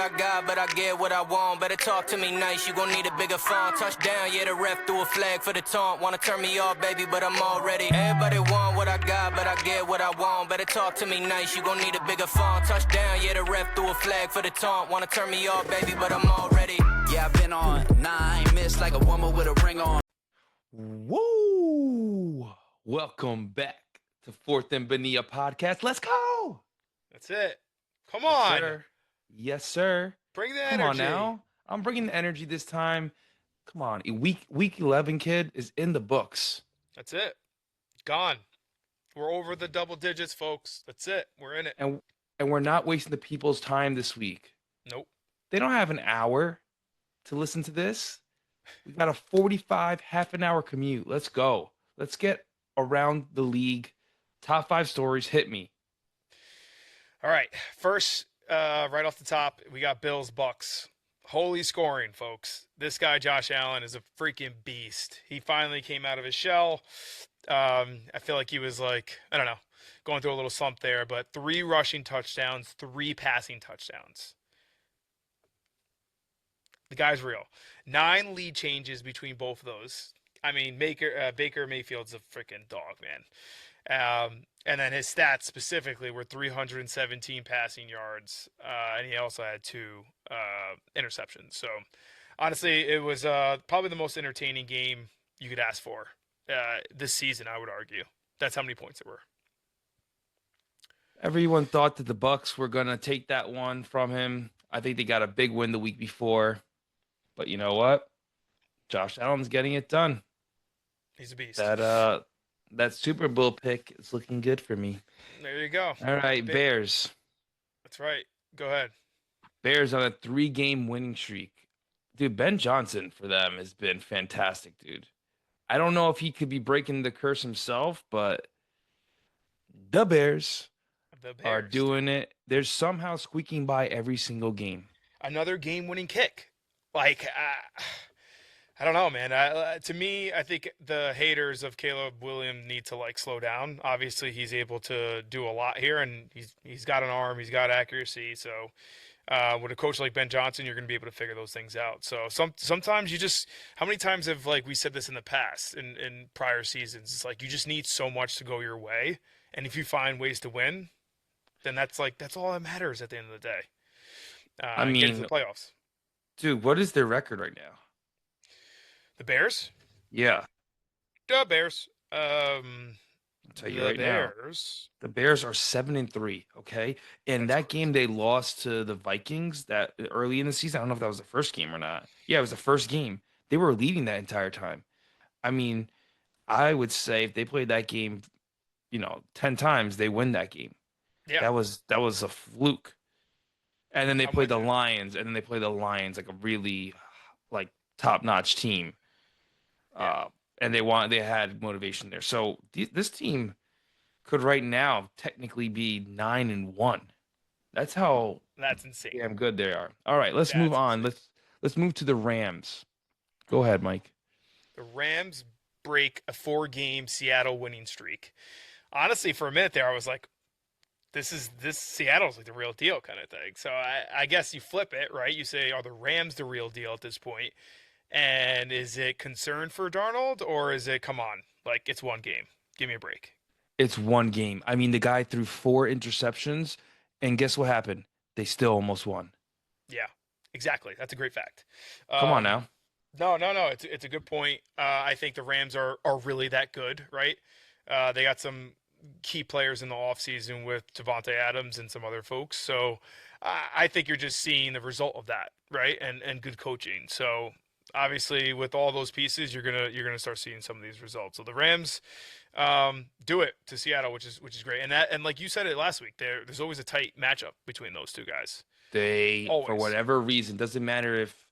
I got, but I get what I want. Better talk to me nice, you gon' need a bigger font. Touchdown, yeah, the ref threw a flag for the taunt. Wanna turn me off, baby, but I'm already. Everybody want what I got, but I get what I want. Better talk to me nice, you gon' need a bigger font. Touchdown, yeah, the ref threw a flag for the taunt. Wanna turn me off, baby, but I'm already. Yeah, I've been on 9, missed like a woman with a ring on. Woo! Welcome back to Fourth and Bonilla Podcast. Let's go! That's it. Come on. Yes, sir. Yes, sir. Bring the Come energy. on now. I'm bringing the energy this time. Come on. Week 11, kid, is in the books. That's it. Gone. We're over the double digits, folks. That's it. We're in it. And we're not wasting the people's time this week. Nope. They don't have an hour to listen to this. We've got a 45, half an hour commute. Let's go. Let's get around the league. Top 5 stories. Hit me. All right. First, right off the top, we got Bills Bucks. Holy scoring, folks. This guy, Josh Allen, is a freaking beast. He finally came out of his shell. I feel like he was going through a little slump there, but 3 rushing touchdowns, 3 passing touchdowns. The guy's real. 9 lead changes between both of those. I mean, Baker Mayfield's a freaking dog, man. And then his stats specifically were 317 passing yards, and he also had 2 interceptions. So, honestly, it was probably the most entertaining game you could ask for this season, I would argue. That's how many points there were. Everyone thought that the Bucks were going to take that one from him. I think they got a big win the week before. But you know what? Josh Allen's getting it done. He's a beast. That Super Bowl pick is looking good for me. There you go. All right, Bears. That's right. Go ahead. Bears on a 3-game winning streak. Dude, Ben Johnson for them has been fantastic, dude. I don't know if he could be breaking the curse himself, but the Bears are doing it. They're somehow squeaking by every single game. Another game-winning kick. I don't know, man. To me, I think the haters of Caleb Williams need to slow down. Obviously, he's able to do a lot here, and he's got an arm, he's got accuracy. So, with a coach like Ben Johnson, you're going to be able to figure those things out. So, sometimes you just, how many times have we said this in the past in prior seasons? It's you just need so much to go your way, and if you find ways to win, then that's all that matters at the end of the day. I mean, get into the playoffs. Dude, what is their record right now? The Bears? Yeah. The Bears. I'll tell you right now. The Bears are 7-3, okay? And that game they lost to the Vikings that early in the season. I don't know if that was the first game or not. Yeah, it was the first game. They were leading that entire time. I mean, I would say if they played that game, 10 times, they win that game. Yeah. That was a fluke. And then they played the Lions, like a really top-notch team. Yeah. And they had motivation there. So this team could right now technically be 9-1. That's insane. Damn good they are. All right, let's move on. Insane. Let's move to the Rams. Go ahead, Mike. The Rams break a 4-game Seattle winning streak. Honestly, for a minute there, I was like, this Seattle's the real deal kind of thing. So I guess you flip it, right? You say, are the Rams the real deal at this point? And is it concern for Darnold, or is it, come on, it's one game? Give me a break. It's one game. I mean, the guy threw 4 interceptions, and guess what happened? They still almost won. Yeah, exactly. That's a great fact. Come on now. No. It's a good point. I think the Rams are really that good, right? They got some key players in the offseason with Devontae Adams and some other folks. So I think you're just seeing the result of that, right? And good coaching. So obviously with all those pieces, you're gonna start seeing some of these results. So the Rams do it to Seattle, which is great. And like you said it last week, there's always a tight matchup between those two guys. For whatever reason, doesn't matter if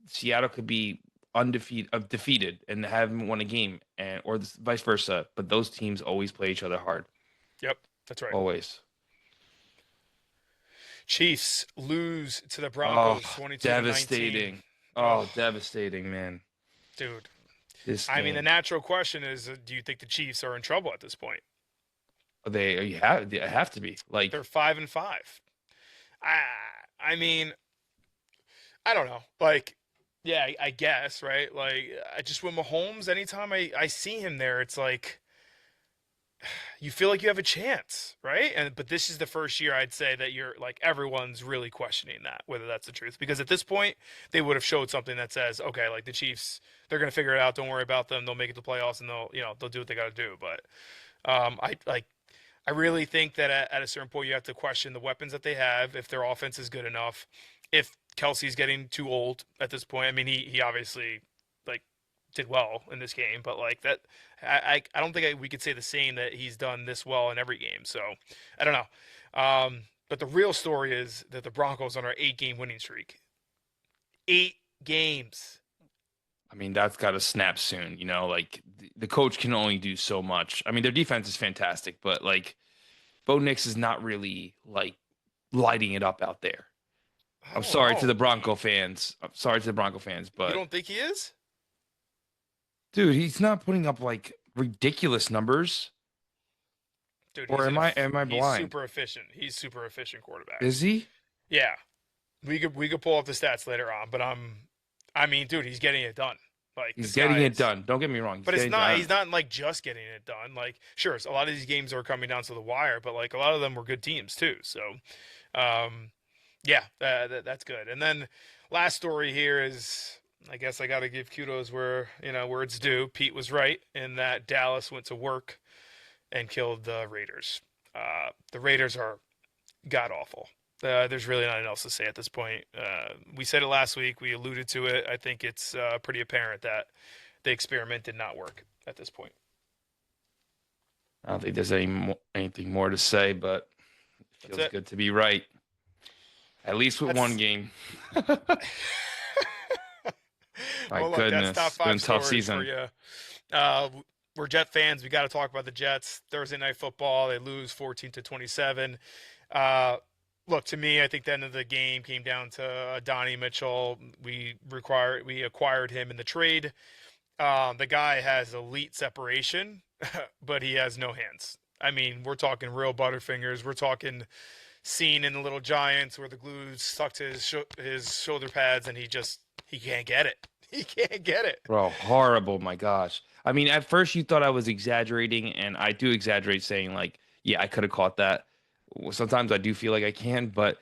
Seattle could be defeated and haven't won a game, or vice versa, but those teams always play each other hard. Yep, that's right. Always. Chiefs lose to the Broncos 22-19. Devastating. Devastating, man. Dude. I mean, the natural question is, do you think the Chiefs are in trouble at this point? They have to be. They're 5-5. I mean, I don't know. Like, yeah, I guess, right? Like, I just with Mahomes, anytime I see him there, it's like you feel like you have a chance, right? But this is the first year I'd say that you're like everyone's really questioning that whether that's the truth because at this point they would have showed something that says, okay, like the Chiefs, they're gonna figure it out. Don't worry about them. They'll make it to playoffs and they'll do what they got to do. But I really think that at a certain point you have to question the weapons that they have if their offense is good enough. If Kelsey's getting too old at this point, I mean he obviously like did well in this game, but like that, I don't think we could say the same that he's done this well in every game. So I don't know. But the real story is that the Broncos on our 8-game winning streak. 8 games. I mean, that's got to snap soon. Like the coach can only do so much. I mean, their defense is fantastic, but like Bo Nix is not really like lighting it up out there. I'm sorry to the Bronco fans. But you don't think he is? Dude, he's not putting up like ridiculous numbers. Dude, or am I blind? He's super efficient. He's super efficient quarterback. Is he? Yeah. We could pull up the stats later on, but I mean, dude, he's getting it done. Like he's getting it done. Don't get me wrong. But it's not. He's not like just getting it done. Like, sure, a lot of these games are coming down to the wire, but like a lot of them were good teams too. So, yeah, that's good. And then last story here is, I guess I got to give kudos where it's due. Pete was right in that Dallas went to work and killed the Raiders. The Raiders are god awful. There's really nothing else to say at this point. We said it last week. We alluded to it. I think it's pretty apparent that the experiment did not work at this point. I don't think there's anything more to say, but it feels good to be right. At least with one game. My goodness, that's top 5 it's been a tough season. For you. We're Jet fans. We got to talk about the Jets. Thursday Night Football. They lose 14-27. Look, to me, I think the end of the game came down to Donnie Mitchell. We acquired him in the trade. The guy has elite separation, but he has no hands. I mean, we're talking real butterfingers. We're talking scene in the Little Giants where the glue stuck to his shoulder pads, and he can't get it. He can't get it. Bro, horrible. My gosh. I mean, at first you thought I was exaggerating, and I do exaggerate saying like, yeah, I could have caught that. Sometimes I do feel like I can, but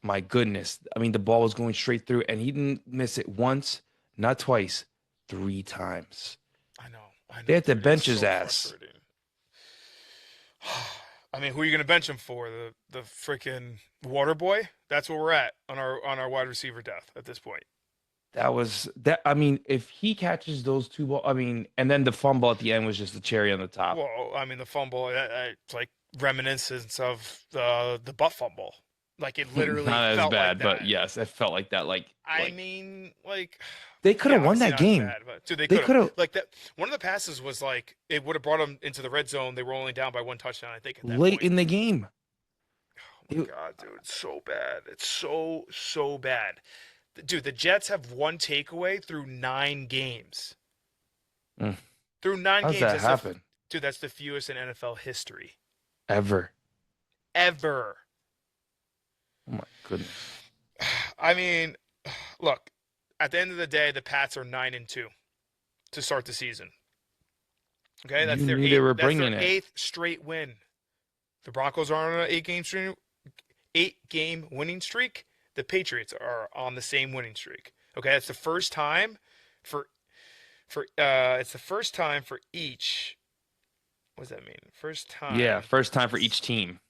my goodness. I mean, the ball was going straight through, and he didn't miss it once, not twice, 3 times. I know. They had to bench his ass. I mean, who are you going to bench him for? The freaking water boy? That's where we're at on our wide receiver depth at this point. I mean, if he catches those 2 balls, I mean, and then the fumble at the end was just the cherry on the top. Well, I mean, the fumble, it's like reminiscence of the butt fumble. Like it literally not as felt bad, like that. But yes, it felt like that. I mean, they could have won that game. Bad, but, dude, they could have. Like that, one of the passes was like it would have brought them into the red zone. They were only down by 1 touchdown, I think. At that late point. In the game. Oh my god, dude, it's so bad. It's so bad. Dude, the Jets have 1 takeaway through 9 games. Through 9 games. How's that happen? Dude, that's the fewest in NFL history. Ever. Oh my goodness. I mean, look, at the end of the day, the Pats are 9-2 to start the season. Okay, that's their 8th straight win. The Broncos are on an 8-game winning streak. The Patriots are on the same winning streak. Okay, that's the first time for each. What does that mean? First time. Yeah, first time for each team.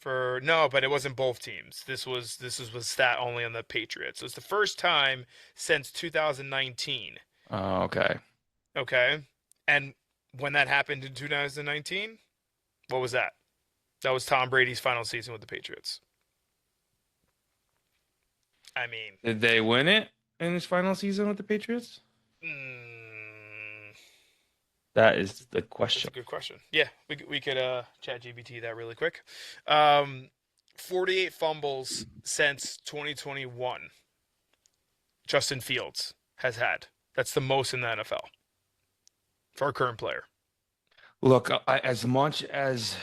No, but it wasn't both teams. This was stat only on the Patriots. So it's the first time since 2019. Oh, okay. Okay. And when that happened in 2019, what was that? That was Tom Brady's final season with the Patriots. I mean, did they win it in his final season with the Patriots? That is the question. That's a good question. Yeah, we could chat GBT that really quick. 48 fumbles since 2021. Justin Fields has had. That's the most in the NFL for our current player. Look, as much as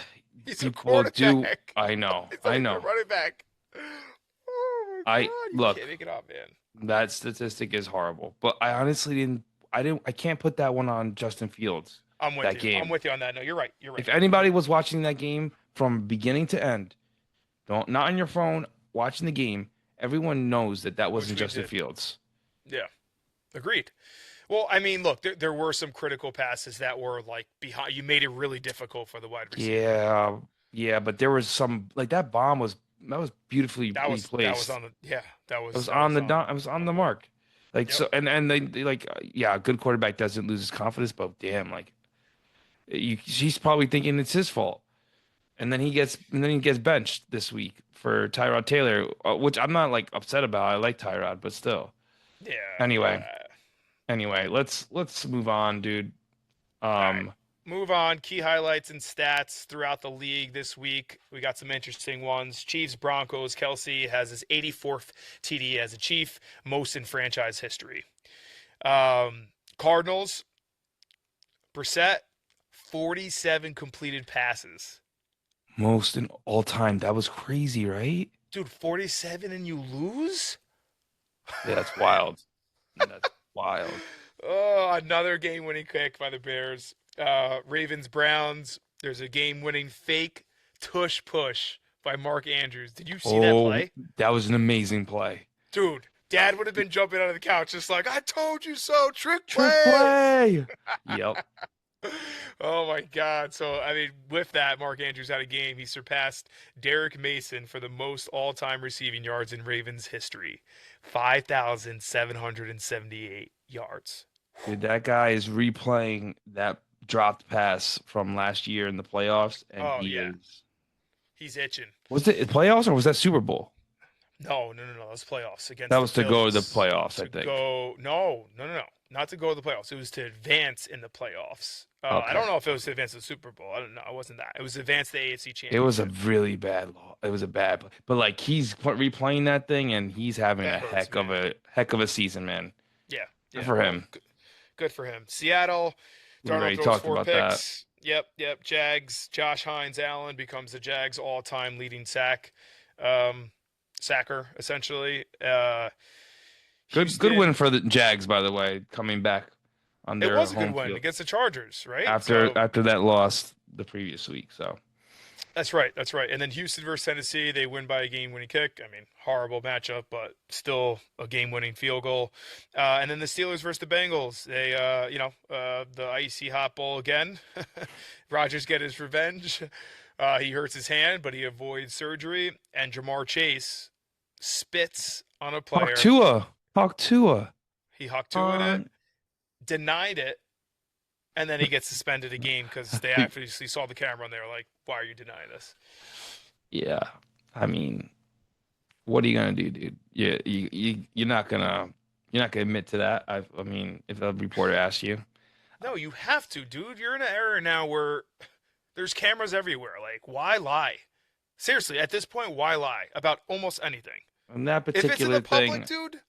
he's people a do, I know, He's like a running back. Oh I God, you look, can't make it up, man. that statistic is horrible, but I honestly didn't. I can't put that one on Justin Fields. I'm with That you. game. I'm with you on that. No, you're right. You're right. If anybody was watching that game from beginning to end, not on your phone, watching the game, everyone knows that wasn't we Justin did. Fields. Yeah, agreed. Well, I mean, look, there were some critical passes that were like behind. You made it really difficult for the wide receiver. Yeah, but there was some like that bomb was beautifully That was placed. on the that was It was on the I was on the mark. Like Yep. so, and they like a good quarterback doesn't lose his confidence, but damn, like he's probably thinking it's his fault, and then he gets benched this week for Tyrod Taylor, which I'm not like upset about. I like Tyrod, but still. Yeah. Anyway, let's move on, dude. Right. Move on. Key highlights and stats throughout the league this week. We got some interesting ones. Chiefs, Broncos. Kelsey has his 84th TD as a Chief, most in franchise history. Cardinals, Brissett, 47 completed passes. Most in all time. That was crazy, right? Dude, 47 and you lose? Yeah, that's wild. That's wild. Oh, another game-winning kick by the Bears. Ravens, Browns. There's a game-winning fake tush push by Mark Andrews. Did you see that play? That was an amazing play. Dude, Dad would have been jumping out of the couch just like, I told you so, trick play. Trick play. Yep. Oh, my God. So, I mean, with that, Mark Andrews had a game. He surpassed Derek Mason for the most all-time receiving yards in Ravens history. 5,778 yards. Dude, that guy is replaying that dropped pass from last year in the playoffs, and he's itching. Was it playoffs or was that Super Bowl? No. That was playoffs against. That was the to go to the Bills. playoffs, I think. No, not to go to the playoffs. It was to advance in the playoffs. Okay. I don't know if it was to advance to the Super Bowl. I don't know. It wasn't that. It was to advance the AFC Championship. It was a really bad law. It was a bad play. But like he's replaying that thing, and he's having a heck of a season, man. Yeah. Good for him. Good for him. Seattle. Darnold throws 4 picks. Yep. Jags. Josh Hines Allen becomes the Jags' all-time leading sacker, essentially. Good win for the Jags, by the way, coming back on their It was a home good win field against the Chargers, right? after that loss the previous week. So That's right. And then Houston versus Tennessee, they win by a game-winning kick. I mean, horrible matchup, but still a game-winning field goal. And then the Steelers versus the Bengals, they, the icy hot bowl again. Rodgers get his revenge. He hurts his hand, but he avoids surgery. And Jamar Chase spits on a player. Hawk Tua. He hawked Tua it, denied it, and then he gets suspended a game because they actually saw the camera and they were like, "Why are you denying this?" Yeah, I mean, what are you gonna do, dude? You're not gonna admit to that. I mean, if a reporter asks you, no, you have to, dude. You're in an era now where there's cameras everywhere. Like, why lie? Seriously, at this point, why lie about almost anything? on that If it's in particular the public, thing. dude.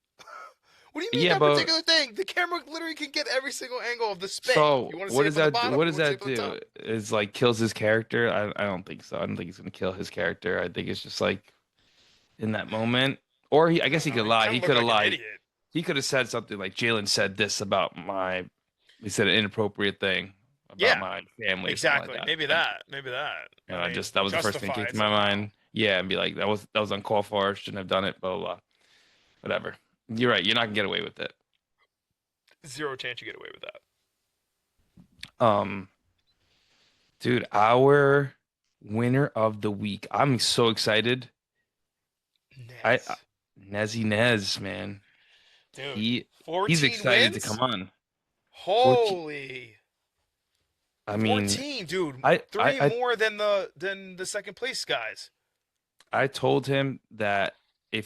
What do you mean particular thing? The camera literally can get every single angle of the spit. So what does that do? do? Is like kills his character? I don't think so. I don't think he's gonna kill his character. I think it's just like in that moment, or I guess he could lie. He could have lied. He could have said something like Jalen said this about he said an inappropriate thing about my family. Exactly. Like Maybe that. And that was the first thing that came to my mind. Yeah, and be like that was uncalled for. Shouldn't have done it. Blah blah blah. Whatever. You're right. You're not gonna get away with it. Zero chance you get away with that. Dude, our winner of the week. I'm so excited. Nez, man. Dude, he's excited wins? to come on. Holy. 14, I mean, 14, dude. Three more than the second place guys. I told him that I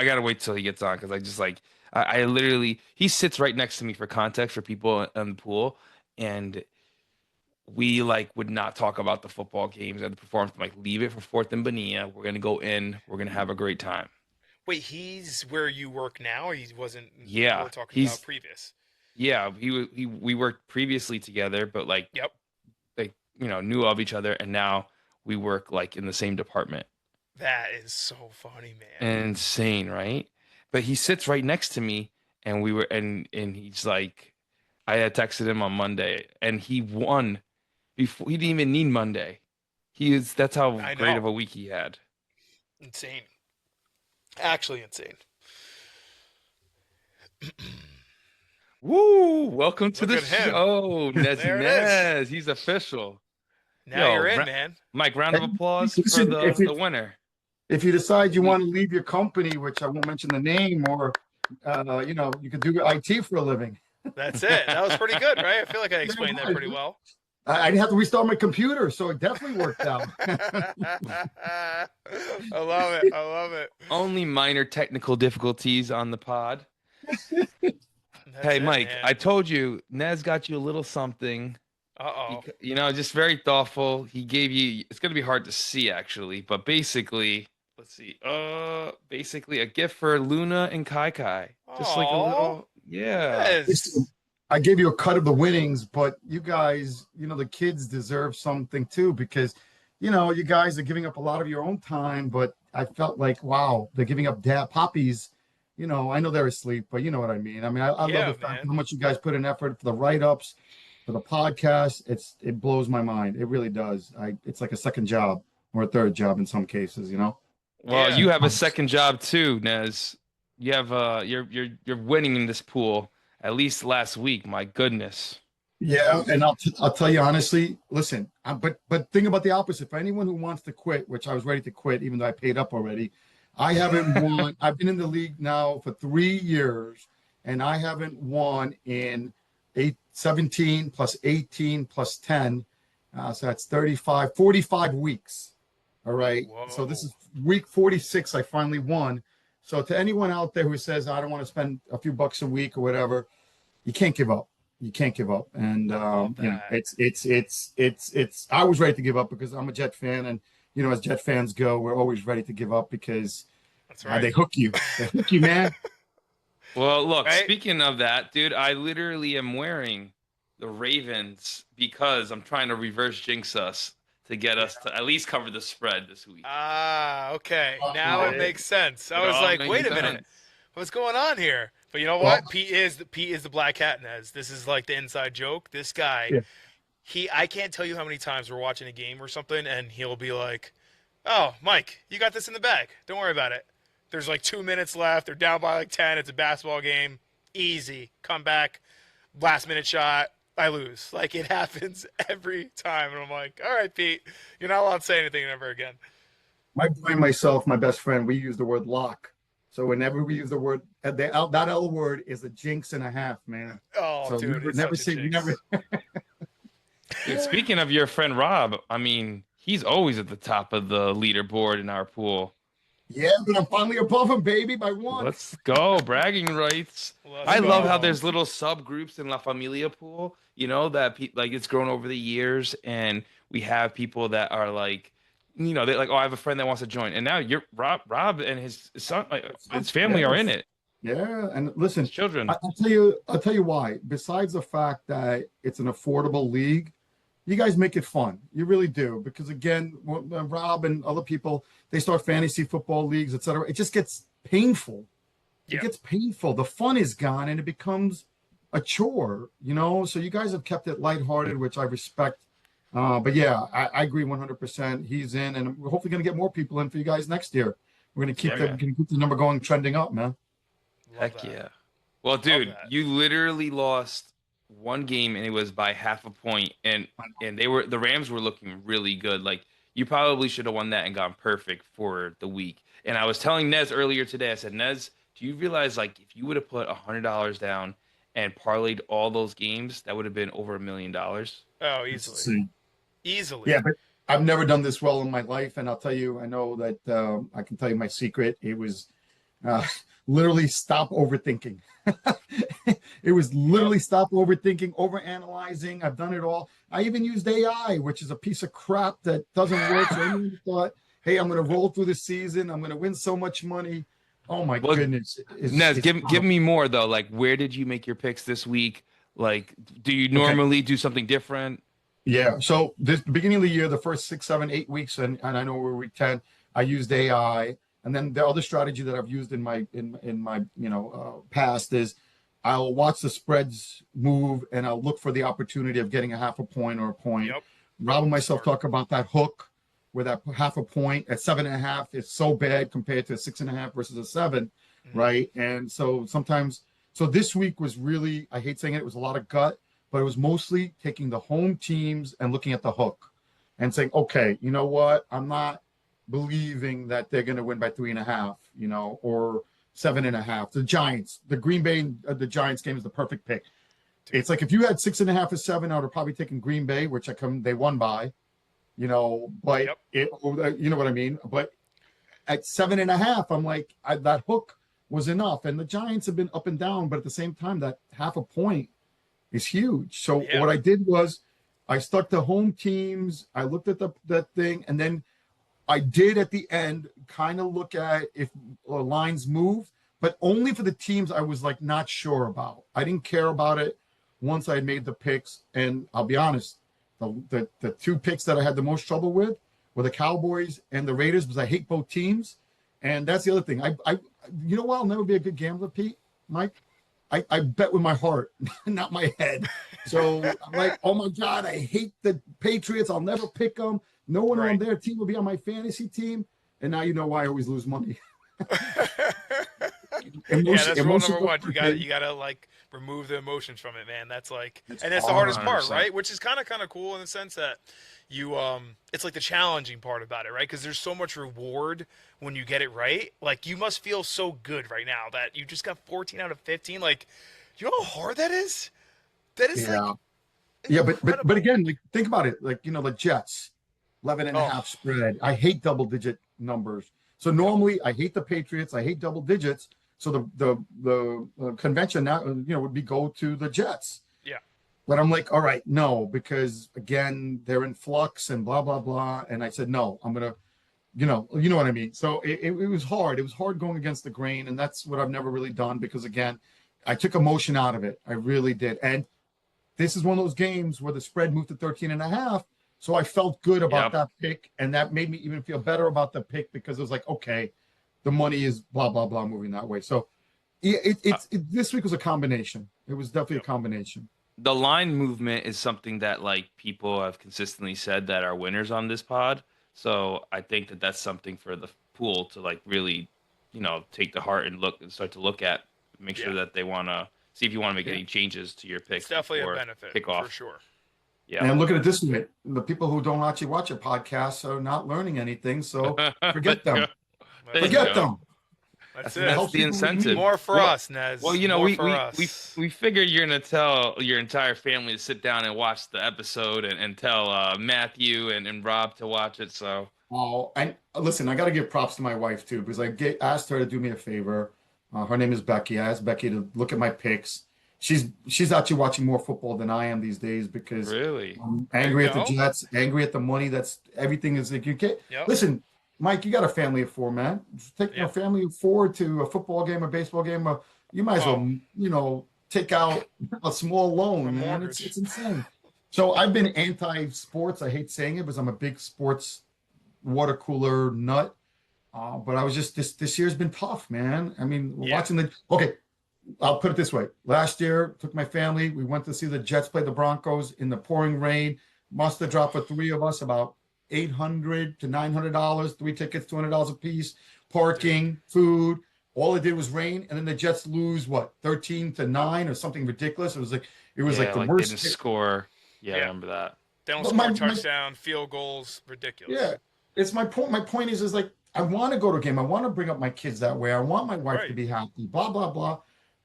gotta wait till he gets on because I just like I literally he sits right next to me for context for people in the pool, and we like would not talk about the football games and the performance. I'm like, leave it for Fourth and Bonilla. We're gonna go in. We're gonna have a great time. Wait, he's where you work now? Or he wasn't. Yeah, we're talking about previous. Yeah, we worked previously together, but like knew of each other, and now we work like in the same department. That is so funny, man. Insane, right? But he sits right next to me, and he's like, I had texted him on Monday, and he won before he didn't even need Monday. That's how I great know. of a week he had. Insane. Actually insane. Woo! Welcome to Look the at him. show, There it Nez. He's official. Now you're in, man. Mike, round of applause for Listen, the winner. If you decide you want to leave your company, which I won't mention the name, or you could do IT for a living. That's it. That was pretty good, right? I feel like I explained that pretty well. I didn't have to restart my computer, so it definitely worked out. I love it. I love it. Only minor technical difficulties on the pod. Hey, Mike, man. I told you, Nez got you a little something. Uh-oh. Just very thoughtful. He gave you, it's going to be hard to see, actually, but basically, let's see. Basically, a gift for Luna and Kai Kai. Just like a little, yeah. Yes. I gave you a cut of the winnings, but you guys, the kids deserve something too, because, you guys are giving up a lot of your own time, but I felt like, wow, they're giving up poppies. I know they're asleep, but you know what I mean. I mean, I love the fact how much you guys put in effort for the write-ups, for the podcast. It blows my mind. It really does. It's like a second job or a third job in some cases, Well, you have a second job too, Nez. You have you're winning in this pool. At least last week, my goodness. Yeah, and I'll tell you honestly. Listen, but think about the opposite. For anyone who wants to quit, which I was ready to quit, even though I paid up already, I haven't won. I've been in the league now for 3 years, and I haven't won in 17 plus 18 plus 10. So that's 45 weeks. All right. Whoa. So this is week 46. I finally won. So to anyone out there who says, I don't want to spend a few bucks a week or whatever, you can't give up. You can't give up. And, it's, I was ready to give up because I'm a Jet fan. And, as Jet fans go, we're always ready to give up because That's right. they hook you. They hook you, man. Well, look, Right? Speaking of that, dude, I literally am wearing the Ravens because I'm trying to reverse jinx us to get us to at least cover the spread this week. Ah, okay. Now it makes sense. I was all like, makes wait a minute. sense. What's going on here? But you know what? Pete is the black hat, Nez. This is like the inside joke. This guy, I can't tell you how many times we're watching a game or something, and he'll be like, "Oh, Mike, you got this in the bag. Don't worry about it. There's like 2 minutes left. They're down by like 10. It's a basketball game. Easy. Come back. Last minute shot. I lose." Like, it happens every time. And I'm like, all right, Pete, you're not allowed to say anything ever again. My boy and myself, my best friend, we use the word lock. So whenever we use the word, that L word is a jinx and a half, man. Oh, So dude, we it's never such a say, we jinx. never. Dude, speaking of your friend Rob, I mean, he's always at the top of the leaderboard in our pool. Yeah, but I'm finally above him, baby, by one. Let's go, bragging rights. Let's love go. how there's little subgroups in La Familia pool, that like it's grown over the years, and we have people that are like, they're like, oh, I have a friend that wants to join, and now you're Rob and his son, like, his family are in it. Yeah, and listen, His children. I'll tell you why. Besides the fact that it's an affordable league, you guys make it fun. You really do, because again, when Rob and other people, they start fantasy football leagues, etc. It just gets painful. It gets painful. The fun is gone, and it becomes a chore. So you guys have kept it lighthearted, which I respect. But yeah, I agree 100%. He's in, and we're hopefully going to get more people in for you guys next year. We're going to keep the number going, trending up, man. Heck yeah. Well, dude, you literally lost one game, and it was by half a point, and the Rams were looking really good. Like, you probably should have won that and gone perfect for the week. And I was telling Nez earlier today, I said, Nez, do you realize, like, if you would have put $100 down and parlayed all those games, that would have been over $1 million? Oh, easily. Yeah, but I've never done this well in my life, and I'll tell you, I know that I can tell you my secret. It was literally stop overthinking. It was literally stop overthinking, overanalyzing. I've done it all. I even used AI, which is a piece of crap that doesn't work. So I thought, hey, I'm going to roll through the season. I'm going to win so much money. Oh my goodness. Nez, give me more though. Like, where did you make your picks this week? Like, do you normally do something different? Yeah. So the beginning of the year, the first 6, 7, 8 weeks, and I know we're week 10, I used AI. And then the other strategy that I've used in my past is I'll watch the spreads move and I'll look for the opportunity of getting a half a point or a point. Yep. Rob and myself talk about that hook where that half a point at 7.5 is so bad compared to a 6.5 versus a 7, right? And so sometimes, so this week was really, I hate saying it was a lot of gut, but it was mostly taking the home teams and looking at the hook and saying, okay, you know what? I'm not believing that they're going to win by 3.5, or 7.5. The Giants, the Green Bay, the Giants game is the perfect pick. It's like if you had 6.5 or 7, I would have probably taken Green Bay, which they won by, but you know what I mean? But at 7.5, I'm like, that hook was enough. And the Giants have been up and down, but at the same time, that half a point is huge. So what I did was I stuck to home teams. I looked at that thing, and then I did at the end kind of look at if lines moved, but only for the teams I was like not sure about. I didn't care about it once I had made the picks. And I'll be honest, the two picks that I had the most trouble with were the Cowboys and the Raiders because I hate both teams. And that's the other thing. You know what? I'll never be a good gambler, Pete, Mike. I bet with my heart, not my head. So I'm like, oh my God, I hate the Patriots. I'll never pick them. No one on their team will be on my fantasy team. And now you know why I always lose money. That's rule number one. You gotta like remove the emotions from it, man. That's like, and that's the hardest part, 100%. Right? Which is kind of cool in the sense that you, it's like the challenging part about it, right? Because there's so much reward when you get it right. Like you must feel so good right now that you just got 14 out of 15. Like, you know how hard that is? That is but again, like, think about it. Like, the Jets, 11.5 spread. I hate double-digit numbers. So normally I hate the Patriots. I hate double digits. So the convention now, would be go to the Jets. Yeah. But I'm like, all right, no, because again, they're in flux and blah, blah, blah. And I said, no, I'm going to, you know what I mean? So it was hard. It was hard going against the grain. And that's what I've never really done because again, I took emotion out of it. I really did. And this is one of those games where the spread moved to 13.5. So I felt good about that pick, and that made me even feel better about the pick because it was like, okay, the money is blah, blah, blah moving that way. So this week was a combination. It was definitely a combination. The line movement is something that like people have consistently said that are winners on this pod. So I think that that's something for the pool to like really, take to heart and start to look at, make sure that they want to see if you want to make any changes to your picks. It's definitely a benefit for sure. Yeah. And look at it this way. The people who don't actually watch a podcast are not learning anything. So forget them. Forget them. That's the incentive. More for us, Nez. Well, we figured you're going to tell your entire family to sit down and watch the episode and tell Matthew and Rob to watch it. So. Oh, and listen, I got to give props to my wife too, because I asked her to do me a favor. Her name is Becky. I asked Becky to look at my picks. She's actually watching more football than I am these days because I'm angry at the Jets, angry at the money. That's everything is like you get. Listen, Mike, you got a family of 4, man. Take your family of 4 to a football game, a baseball game. You might as well, take out a small loan, man. It's insane. So I've been anti-sports. I hate saying it because I'm a big sports water cooler nut. But I was just this year's been tough, man. I mean, watching I'll put it this way. Last year, took my family. We went to see the Jets play the Broncos in the pouring rain. Must have dropped for 3 of us about $800 to $900. 3 tickets, $200 a piece. Parking, food. All it did was rain, and then the Jets lose 13-9 or something ridiculous. It was like the worst. They didn't score. Yeah, I remember that. They don't score touchdown, field goals, ridiculous. Yeah, it's my point. My point is like I want to go to a game. I want to bring up my kids that way. I want my wife to be happy. Blah blah blah.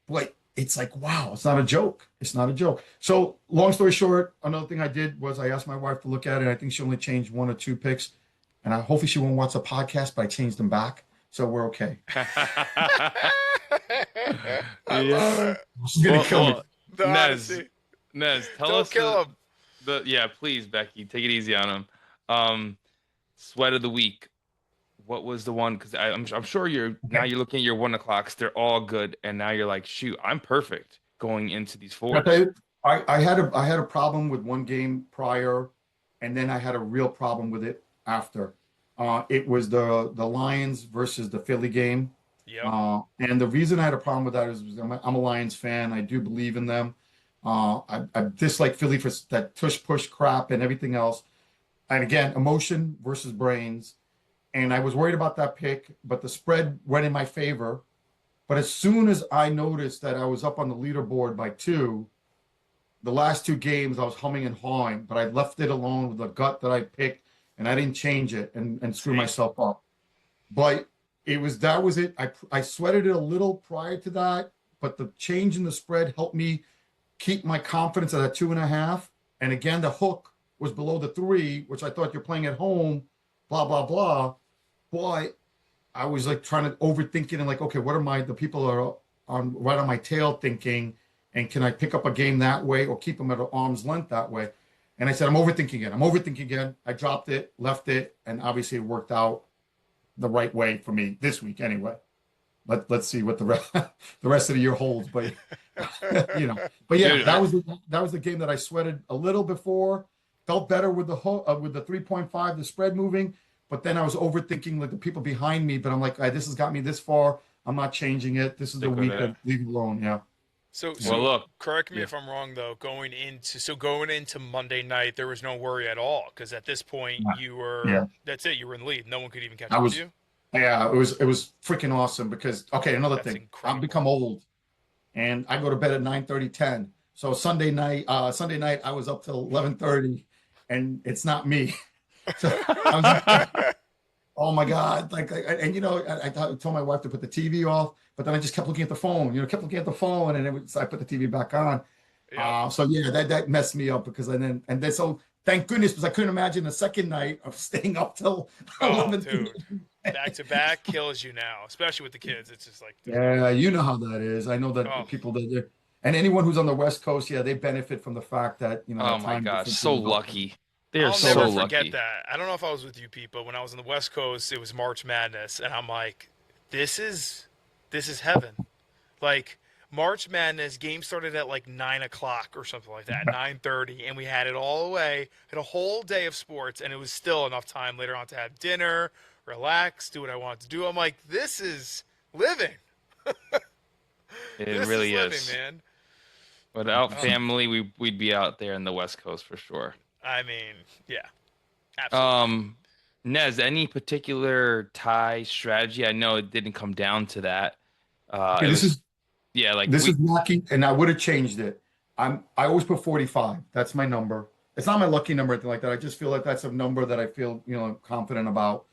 But it's like, wow, it's not a joke. It's not a joke. So long story short, another thing I did was I asked my wife to look at it. I think she only changed 1 or 2 picks. And hopefully she won't watch the podcast, but I changed them back. So we're okay. She's going to kill me. Nez, tell Don't us. Kill him. Please, Becky, take it easy on him. Sweat of the week. What was the one? Because I'm sure you're looking at your 1 o'clocks. They're all good, and now you're like, shoot, I'm perfect going into these 4s. I had a problem with one game prior, and then I had a real problem with it after. It was the Lions versus the Philly game. Yep. And the reason I had a problem with that is I'm a Lions fan. I do believe in them. I dislike Philly for that tush push crap and everything else. And again, emotion versus brains. And I was worried about that pick, but the spread went in my favor. But as soon as I noticed that I was up on the leaderboard by 2, the last 2 games I was humming and hawing, but I left it alone with the gut that I picked, and I didn't change it and screw myself up. But that was it. I sweated it a little prior to that, but the change in the spread helped me keep my confidence at that 2.5. And again, the hook was below the 3, which I thought you're playing at home, blah, blah, blah. But I was like trying to overthink it and like, okay, what are the people are right on my tail thinking, and can I pick up a game that way or keep them at arm's length that way? And I said, I'm overthinking again. I dropped it, left it, and obviously it worked out the right way for me this week anyway. Let's see what the rest of the year holds. But but yeah, Dude, that was the game that I sweated a little before. Felt better with the 3.5, the spread moving. But then I was overthinking like the people behind me. But I'm like, this has got me this far. I'm not changing it. This is the week that leave it alone. Yeah. So look, correct me if I'm wrong though. Going into Monday night, there was no worry at all because at this point you were that's it. You were in the lead. No one could even catch up with you. Yeah, it was freaking awesome because another thing. Incredible. I've become old, and I go to bed at 9:30, 10. So Sunday night I was up till 11:30, and it's not me. So I was like, oh my God! I told my wife to put the TV off, but then I just kept looking at the phone. And then I put the TV back on. Yeah. So that messed me up because so thank goodness because I couldn't imagine the second night of staying up till 11. Dude. Back to back kills you now, especially with the kids. It's just like you know how that is. I know that the people that and anyone who's on the West Coast, they benefit from the fact that Oh my God, so lucky. They're I'll so never lucky. forget that. I don't know if I was with you, Pete, but when I was on the West Coast, it was March Madness, and I'm like, this is heaven. Like March Madness game started at like 9:00 or something like that, 9:30, and we had it all the way. Had a whole day of sports, and it was still enough time later on to have dinner, relax, do what I wanted to do. I'm like, this is living. It really living, is, man. Without family, we'd be out there in the West Coast for sure. I mean, yeah, absolutely. Nez, any particular tie strategy? I know it didn't come down to that. this is lucky, and I would have changed it. I always put 45. That's my number. It's not my lucky number or anything like that. I just feel like that's a number that I feel confident about.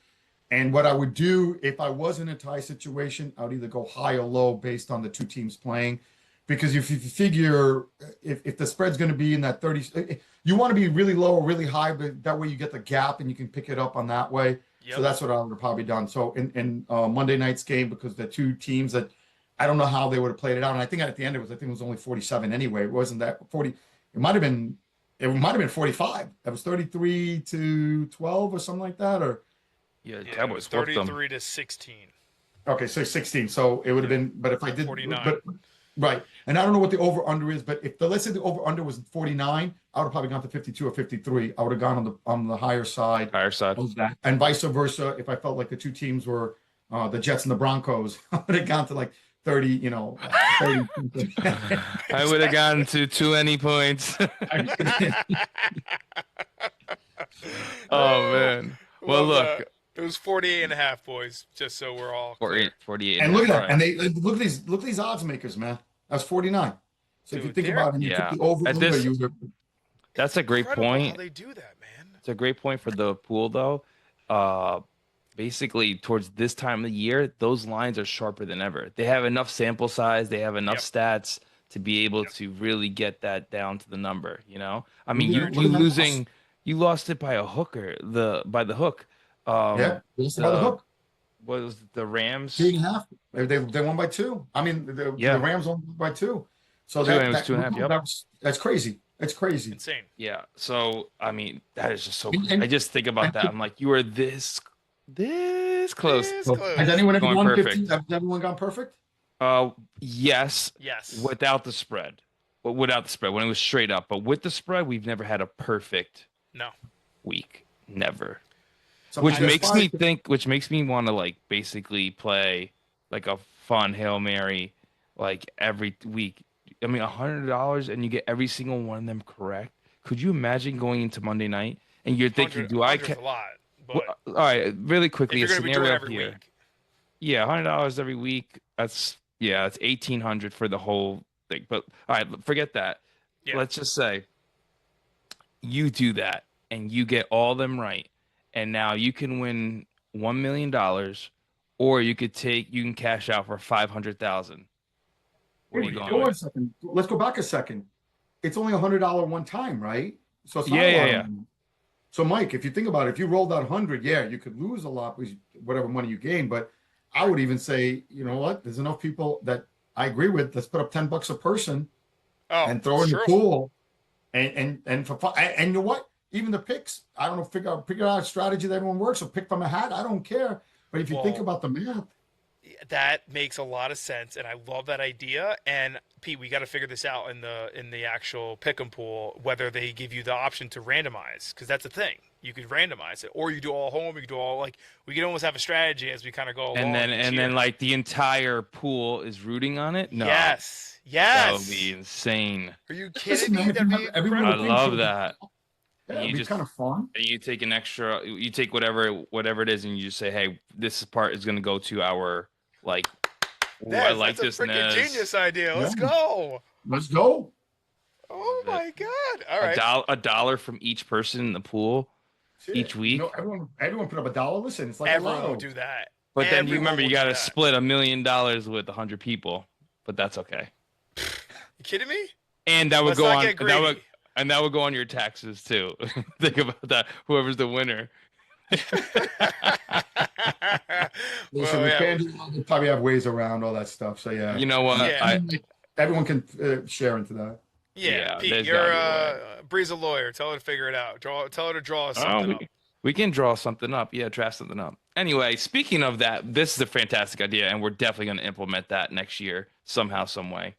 And what I would do if I was in a tie situation, I would either go high or low based on the two teams playing. Because if you figure if the spread's going to be in that 30, you want to be really low or really high, but that way you get the gap and you can pick it up on that way. Yep. So that's what I would have probably done. So in Monday night's game, because the two teams that I don't know how they would have played it out, and I think at the end it was only 47 anyway. It wasn't that 40. It might have been 45. That was 33-12 or something like that, or that was 33-16. Okay, so 16. So it would have been, but if I did 49. Right. And I don't know what the over-under is, but let's say the over-under was 49, I would have probably gone to 52 or 53. I would have gone on the higher side. Higher side. Of that. And vice versa, if I felt like the two teams were the Jets and the Broncos, I would have gone to like 30, 30. I would have gotten to too many points. Oh, man. Well, look. It was 48.5, boys, just so we're all 48. And look at that. And they look at these odds makers, man. That's 49. So if you think about it, you took the over. That's a great point. How they do that, man. It's a great point for the pool, though. Basically, towards this time of the year, those lines are sharper than ever. They have enough sample size. They have enough stats to be able to really get that down to the number. I mean, you lost it by a hooker. By the hook. By the hook. Was the Rams 2.5? They won by 2. I mean, the Rams won by 2. So it was 2.5. That's crazy. It's crazy. Insane. Yeah. So I mean, that is just so. I just think about that. I'm like, you are this close. Has anyone ever won 15? Has everyone gone perfect? Yes. Yes. Without the spread. Without the spread, when it was straight up. But with the spread, we've never had a perfect week. Never. So Which there's makes five- me think, which makes me want to like basically play like a fun Hail Mary like every week. I mean, $100 and you get every single one of them correct. Could you imagine going into Monday night and you're thinking, do I? A lot, but Well, all right, really if quickly, you're a going to be doing scenario it every here. week, Yeah, $100 every week. That's 1,800 for the whole thing. But all right, forget that. Yeah. Let's just say you do that and you get all them right, and now you can win $1 million, or you can cash out for 500,000. Where are you Wait, going go with? on a second. Let's go back a second. It's only $100 one time, right? So it's not Yeah, a lot yeah, of yeah. money. So Mike, if you think about it, if you rolled out 100, yeah, you could lose a lot with whatever money you gain. But I would even say, you know what? There's enough people that I agree with. Let's put up $10 a person and throw in the pool, and for fun. And you know what? Even the picks, I don't know, figure out a strategy that everyone works. So pick from a hat. I don't care. But if you think about the math, that makes a lot of sense, and I love that idea. And Pete, we got to figure this out in the actual pick'em pool, whether they give you the option to randomize, because that's the thing. You could randomize it, or you do all home. You could do all like we could almost have a strategy as we kind of go along. And then like the entire pool is rooting on it. No, yes, that would be insane. Are you Listen, kidding man, me? if you That'd have be everyone I incredible. love that. yeah, You it'd be just- kind of fun. And you take an extra, you take whatever it is, and you just say, "Hey, this part is going to go to our like." Ooh, I like that's this. a freaking genius idea. Let's go. Let's go. Oh my god! All right. $1 from each person in the pool Shit. each week. You know, everyone put up $1. Listen, it's like Everyone a lotto. would do that. But then you Everyone remember you would do got to that. split $1 million with 100 people. But that's okay. You kidding me? And that would Let's go not on. get greedy. That would go on your taxes too. Think about that. Whoever's the winner. Listen, Well, we yeah. can't probably have ways around all that stuff. So yeah, You know what? Yeah. everyone can share into that. Yeah, Pete, there's you're gotta Bree's a lawyer. Tell her to figure it out. Tell her to draw us Oh, something up. we can draw something up. Yeah, draft something up. Anyway, speaking of that, this is a fantastic idea, and we're definitely going to implement that next year somehow, some way.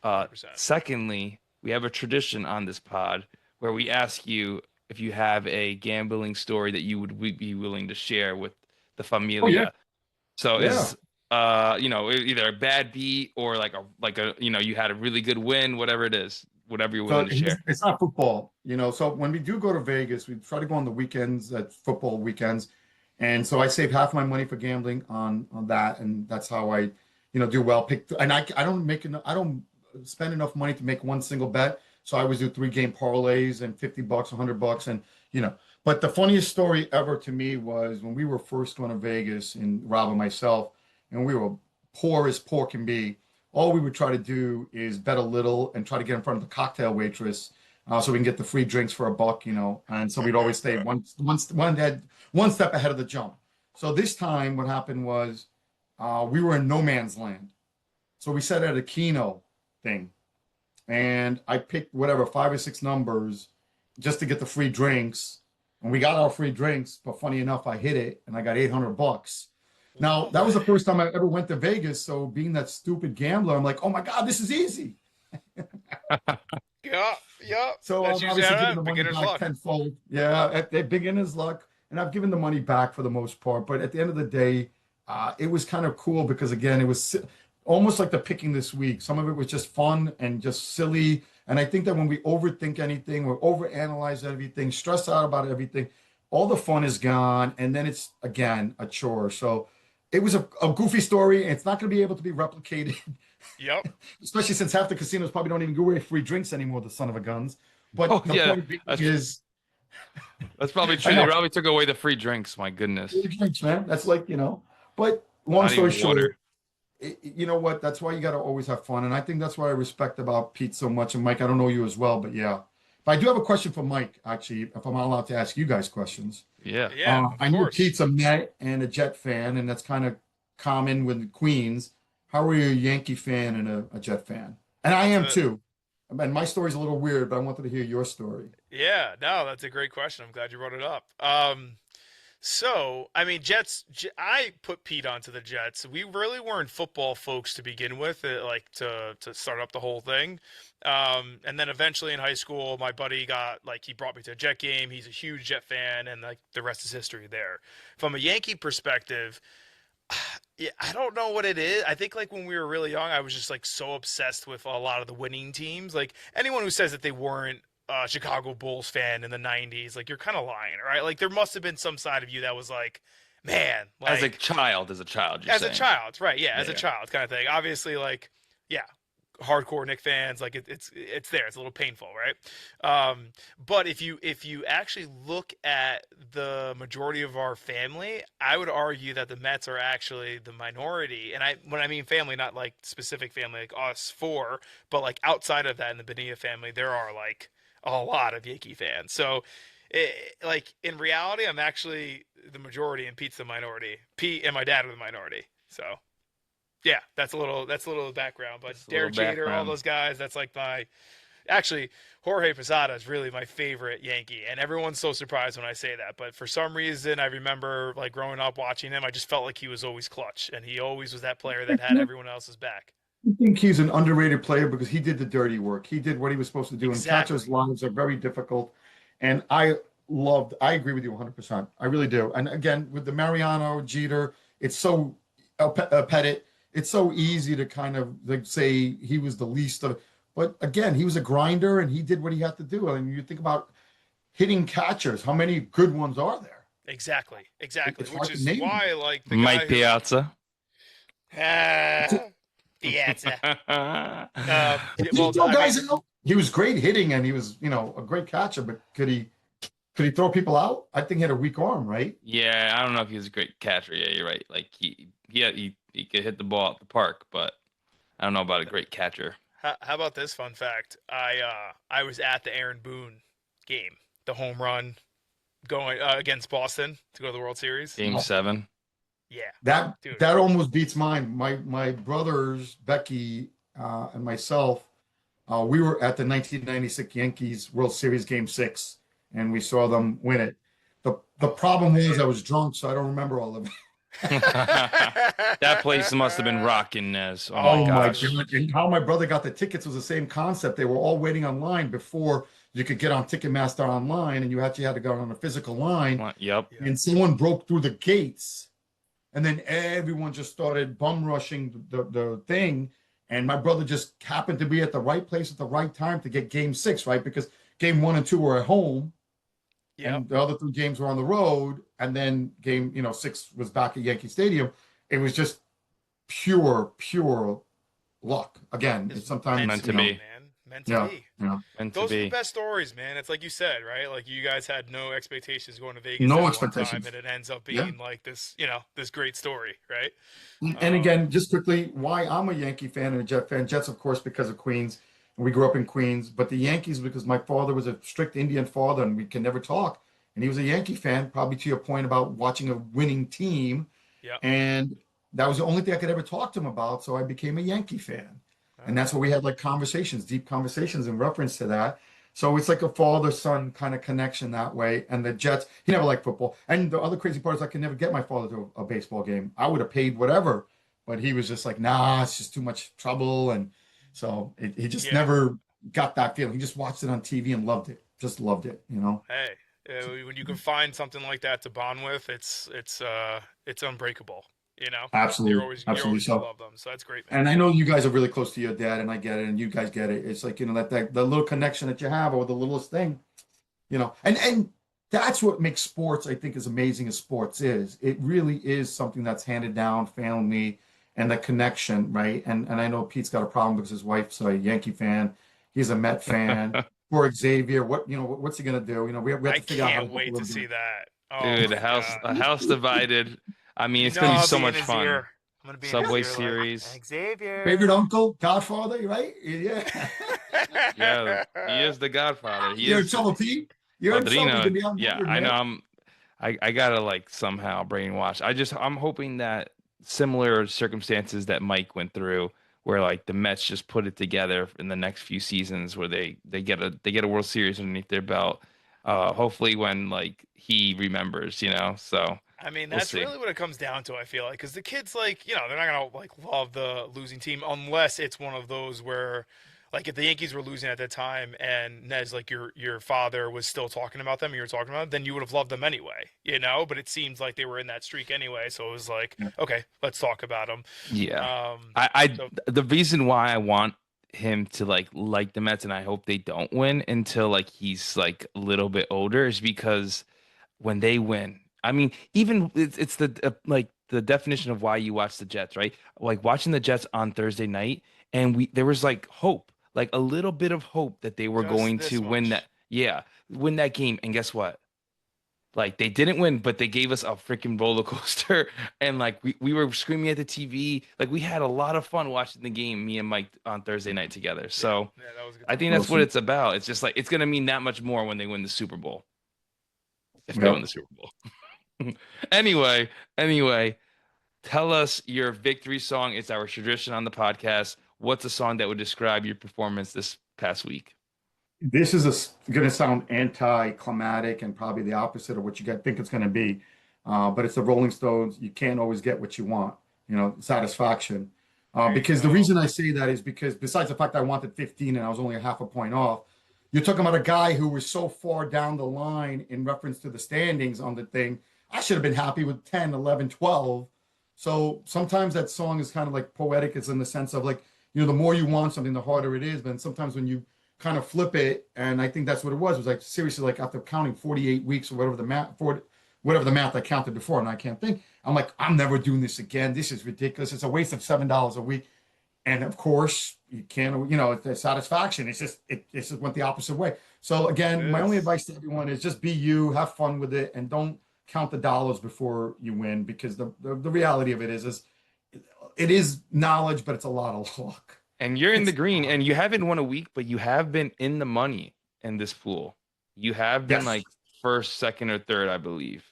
100%. Secondly, we have a tradition on this pod where we ask you if you have a gambling story that you would be willing to share with the familia. Oh, yeah. So Yeah. is either a bad beat or like a you had a really good win, whatever it is, whatever you're willing to share. It's not football, So when we do go to Vegas, we try to go on the weekends, at football weekends, and so I save half my money for gambling on that, and that's how I, do well. I don't spend enough money to make one single bet, so I always do 3-game parlays and $50, $100, and But the funniest story ever to me was when we were first going to Vegas, and Rob and myself, and we were poor as poor can be. All we would try to do is bet a little and try to get in front of the cocktail waitress, so we can get the free drinks for $1, And so we'd always stay one step ahead of the jump. So this time, what happened was we were in no man's land. So we sat at a Keno thing, and I picked whatever 5 or 6 numbers just to get the free drinks. And we got our free drinks, but funny enough, I hit it and I got $800. Now, that was the first time I ever went to Vegas. So being that stupid gambler, I'm like, oh my God, this is easy. Yeah. So That's I'm usually obviously how giving the it- money beginner's back luck. tenfold. Yeah, at beginner's luck. And I've given the money back for the most part. But at the end of the day, it was kind of cool because, again, it was almost like the picking this week. Some of it was just fun and just silly. And I think that when we overthink anything or overanalyze everything, stress out about everything, all the fun is gone. And then it's, again, a chore. So it was a goofy story. And it's not going to be able to be replicated. Yep. Especially since half the casinos probably don't even give away free drinks anymore, the son of a guns. But Oh, the yeah. point being That's- is, That's probably true. I know. They probably took away the free drinks. My goodness. free drinks, man. That's like, but long Not story even short, water. you know what? That's why you got to always have fun. And I think that's what I respect about Pete so much. And Mike, I don't know you as well, but yeah. But I do have a question for Mike, actually, if I'm allowed to ask you guys questions. Yeah. Yeah. I of know course. Pete's a Met and a Jet fan, and that's kind of common with the Queens. How are you a Yankee fan and a Jet fan? And I am too. And my story's a little weird, but I wanted to hear your story. Yeah, no, that's a great question. I'm glad you brought it up. So, I mean, I put Pete onto the Jets. We really weren't football folks to begin with, like to start up the whole thing. And then eventually in high school, my buddy he brought me to a Jet game. He's a huge Jet fan, and like the rest is history there. From a Yankee perspective, yeah, I don't know what it is. I think like when we were really young, I was just like so obsessed with a lot of the winning teams. Like anyone who says that they weren't Chicago Bulls fan in the 90s, like you're kind of lying, right? Like there must have been some side of you that was like, man, like, As a child, you're saying. a child, right? Yeah, as a child kind of thing. Obviously, like, yeah, hardcore Knick fans, like it's there. It's a little painful, right? But if you actually look at the majority of our family, I would argue that the Mets are actually the minority. And when I mean family, not like specific family like us four, but like outside of that in the Bonilla family, there are like a lot of Yankee fans. So, like in reality, I'm actually the majority, and Pete's the minority. Pete and my dad are the minority. So, yeah, that's a little background. But Derek Jeter, all those guys, that's like actually Jorge Posada is really my favorite Yankee, and everyone's so surprised when I say that. But for some reason, I remember like growing up watching him, I just felt like he was always clutch, and he always was that player that had everyone else's back. I think he's an underrated player because he did the dirty work. He did what he was supposed to do. Exactly. And catchers' lives are very difficult. And I agree with you 100%. I really do. And again, with the Mariano, Jeter, it's so Pettit, it's so easy to kind of like say he was the least of, but again, he was a grinder and he did what he had to do. I mean, you think about hitting catchers, how many good ones are there? Exactly. It's Which hard to is name why, them. like, the Mike guy Piazza. Piazza. He was great hitting and he was, a great catcher, but could he throw people out? I think he had a weak arm, right? Yeah, I don't know if he was a great catcher. Yeah, you're right. Like he could hit the ball at the park, but I don't know about a great catcher. How about this fun fact? I was at the Aaron Boone game, the home run going against Boston to go to the World Series. Game 7. Yeah, that almost beats mine. My brothers Becky and myself, we were at the 1996 Yankees World Series Game 6, and we saw them win it. The problem was I was drunk, so I don't remember all of it. That place must have been rocking, Nez. Oh my God! And how my brother got the tickets was the same concept. They were all waiting online before you could get on Ticketmaster online, and you actually had to go on a physical line. Yep. And someone broke through the gates, and then everyone just started bum rushing the thing. And my brother just happened to be at the right place at the right time to get Game 6, right? Because Game 1 and 2 were at home. Yeah. And the other 3 games were on the road, and then Game 6 was back at Yankee Stadium. It was just pure luck. Again, it's sometimes meant to be. Meant to be. Yeah. Those are the best stories, man. It's like you said, right? Like you guys had no expectations going to Vegas. No at expectations. one time, and it ends up being like this, this great story, right? And again, just quickly, why I'm a Yankee fan and a Jet fan. Jets, of course, because of Queens. We grew up in Queens, but the Yankees because my father was a strict Indian father and we can never talk. And he was a Yankee fan, probably to your point about watching a winning team. Yeah. And that was the only thing I could ever talk to him about. So I became a Yankee fan. And that's what we had like conversations, deep conversations in reference to that. So it's like a father-son kind of connection that way. And the Jets, he never liked football. And the other crazy part is I could never get my father to a baseball game. I would have paid whatever, but he was just like, nah, it's just too much trouble. And so he just never got that feeling. He just watched it on TV and loved it. Just loved it, Hey, when you can find something like that to bond with, it's unbreakable. Absolutely. You're always gonna love them. So that's great, man. And I know you guys are really close to your dad, and I get it, and you guys get it. It's like that the little connection that you have, or the littlest thing, and that's what makes sports, I think, as amazing as sports is. It really is something that's handed down, family, and the connection, right? And I know Pete's got a problem because his wife's a Yankee fan. He's a Met fan. Poor Xavier, what's he gonna do? We have to figure out. I can't wait to see that. Dude, a house divided. I mean, it's gonna be so much fun. I'm gonna be Subway Series. Like, Xavier. Favorite uncle, Godfather, right? Yeah. Yeah, he is the Godfather. You're in trouble, Pete. You're in trouble to be on board, I man. know. I gotta somehow brainwash. I'm hoping that similar circumstances that Mike went through, where the Mets just put it together in the next few seasons, where they get a World Series underneath their belt. Hopefully when like he remembers, So I mean, we'll that's see. really what it comes down to, I feel like, because the kids, like, they're not gonna like love the losing team unless it's one of those where, like, if the Yankees were losing at that time and Nez, like your father was still talking about them, and you were talking about them, then you would have loved them anyway, But it seems like they were in that streak anyway, so it was like, okay, let's talk about them. Yeah. So The reason why I want him to like the Mets and I hope they don't win until like he's like a little bit older is because when they win, I mean, even it's the like the definition of why you watch the Jets, right? Like watching the Jets on Thursday night, and there was like hope, like a little bit of hope that they were just going this to win much. that, yeah, win that game. And guess what? Like they didn't win, but they gave us a freaking roller coaster, and like we were screaming at the TV. Like we had a lot of fun watching the game, me and Mike on Thursday night together. So Yeah, that was a good I time. think that's what Awesome. it's about. It's just like it's gonna mean that much more when they win the Super Bowl, if they Yep. win the Super Bowl. Anyway, tell us your victory song. It's our tradition on the podcast. What's a song that would describe your performance this past week? This is going to sound anticlimactic and probably the opposite of what you think it's going to be. But it's the Rolling Stones. You can't always get what you want, satisfaction. Because the reason I say that is because besides the fact I wanted 15 and I was only a half a point off, you're talking about a guy who was so far down the line in reference to the standings on the thing. I should have been happy with 10, 11, 12. So sometimes that song is kind of like poetic. It's in the sense of like, the more you want something, the harder it is. But sometimes when you kind of flip it, and I think that's what it was. It was like seriously, like after counting 48 weeks or whatever the math I counted before, and I can't think. I'm like, I'm never doing this again. This is ridiculous. It's a waste of $7 a week. And of course, you can't, the satisfaction. It just went the opposite way. So again, my only advice to everyone is just be you, have fun with it, and don't count the dollars before you win, because the reality of it is it is knowledge, but it's a lot of luck. And you're in the green, and you haven't won a week, but you have been in the money in this pool. You have been like first, second, or third, I believe.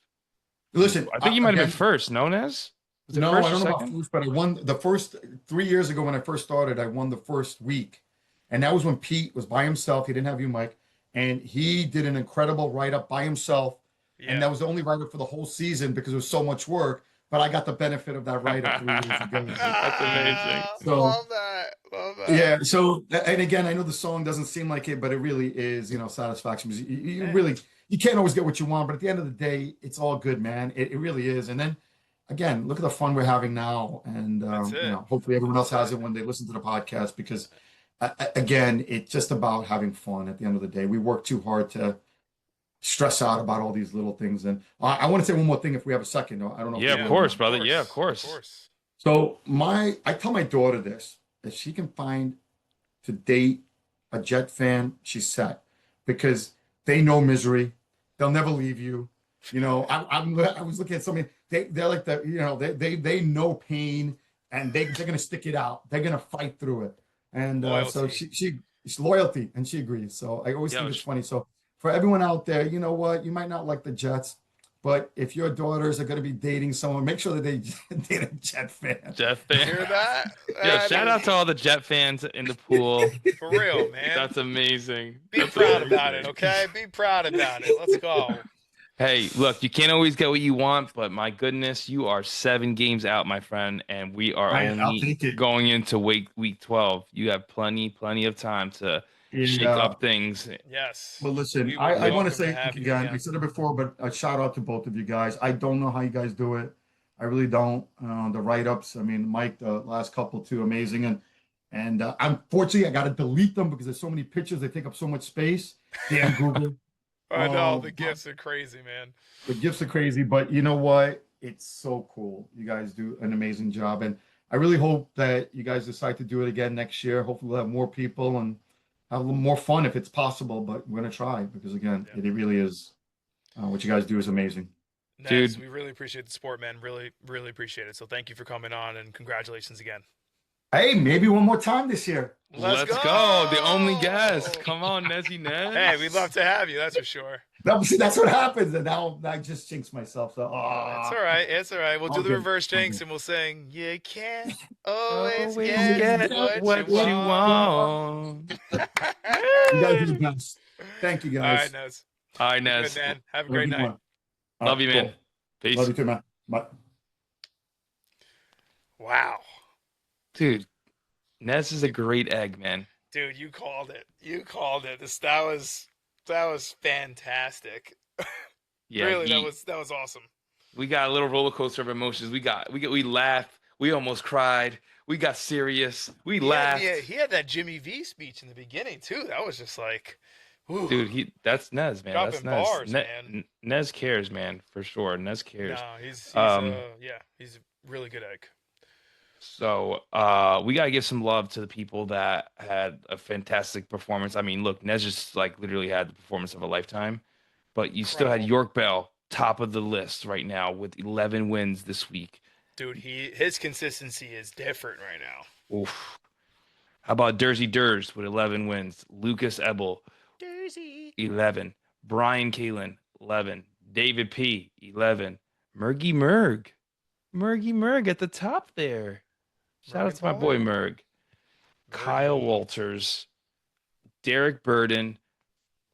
Listen, I think you might have been first, known as? No, I don't know about first, but I won the first 3 years ago when I first started. I won the first week, and that was when Pete was by himself. He didn't have you, Mike, and he did an incredible write-up by himself. Yeah. And that was the only write-up for the whole season because it was so much work. But I got the benefit of that write-up 3 years ago. That's amazing. So, love that. Yeah. So, and again, I know the song doesn't seem like it, but it really is, satisfaction. You can't always get what you want, but at the end of the day, it's all good, man. It really is. And then, again, look at the fun we're having now, and hopefully everyone else has it when they listen to the podcast. Because, again, it's just about having fun. At the end of the day, we work too hard to stress out about all these little things. And I want to say one more thing if we have a second. I don't know. Yeah, of course, brother. Yeah, of course. So I tell my daughter this: if she can find to date a Jet fan, she's set, because they know misery. They'll never leave you. I was looking at something. They're like they know pain, and they're gonna stick it out. They're gonna fight through it. And so it's loyalty, and she agrees. So I always think it's funny. So for everyone out there, you know what? You might not like the Jets, but if your daughters are going to be dating someone, make sure that they date a Jet fan. Jet fan. Hear that? Yeah, shout out to all the Jet fans in the pool. For real, man. That's amazing. Be proud about it, okay? Be proud about it. Let's go. Hey, look, you can't always get what you want, but my goodness, you are 7 games out, my friend, and we are only going into week 12. You have plenty of time to shake up things. Yes. Well, listen, I want to say again, I said it before, but a shout out to both of you guys. I don't know how you guys do it. I really don't. The write-ups, I mean, Mike, the last couple too, amazing. And unfortunately, I got to delete them because there's so many pictures. They take up so much space. Damn Google. I know, the gifts are crazy, man. The gifts are crazy, but you know what? It's so cool. You guys do an amazing job. And I really hope that you guys decide to do it again next year. Hopefully we'll have more people and have a little more fun if it's possible, but we're going to try because, again, it really is. What you guys do is amazing. Dude, we really appreciate the support, man. Really, really appreciate it. So thank you for coming on, and congratulations again. Hey, maybe one more time this year. Let's go. The only guest. Come on, Nezzy Nez. Hey, we'd love to have you. That's for sure. See, that's what happens. And now I just jinxed myself. So, It's all right. It's all right. We'll do the reverse jinx and we'll sing, you can't always get what you want. You guys are the best. Thank you, guys. All right, Nez. All right, Good, Nez. man. Have a great night. Love you, man. Cool. Peace. Love you too, man. Bye. Wow. Dude, Nez is a great egg, man. Dude, you called it. That was fantastic. Yeah, Really, that was awesome. we got a little roller coaster of emotions. We laughed. We almost cried. We got serious. We laughed. He had that Jimmy V speech in the beginning too. That was just like, whew. Dude, that's Nez, man. Dropping That's Nez. bars, man. Nez cares, man, for sure. Nez cares. No, he's he's a really good egg. So we gotta give some love to the people that had a fantastic performance. I mean, look, Nez just like literally had the performance of a lifetime, but you still had Incredible. York Bell top of the list right now with 11 wins this week. Dude, his consistency is different right now. Oof. How about Dersey Durs with 11 wins? Lucas Ebel, Jersey. 11. Brian Kalin, 11. David P, 11. Murgy Murg at the top there. Shout out to my boy Murg. Kyle Walters, Derek Burden.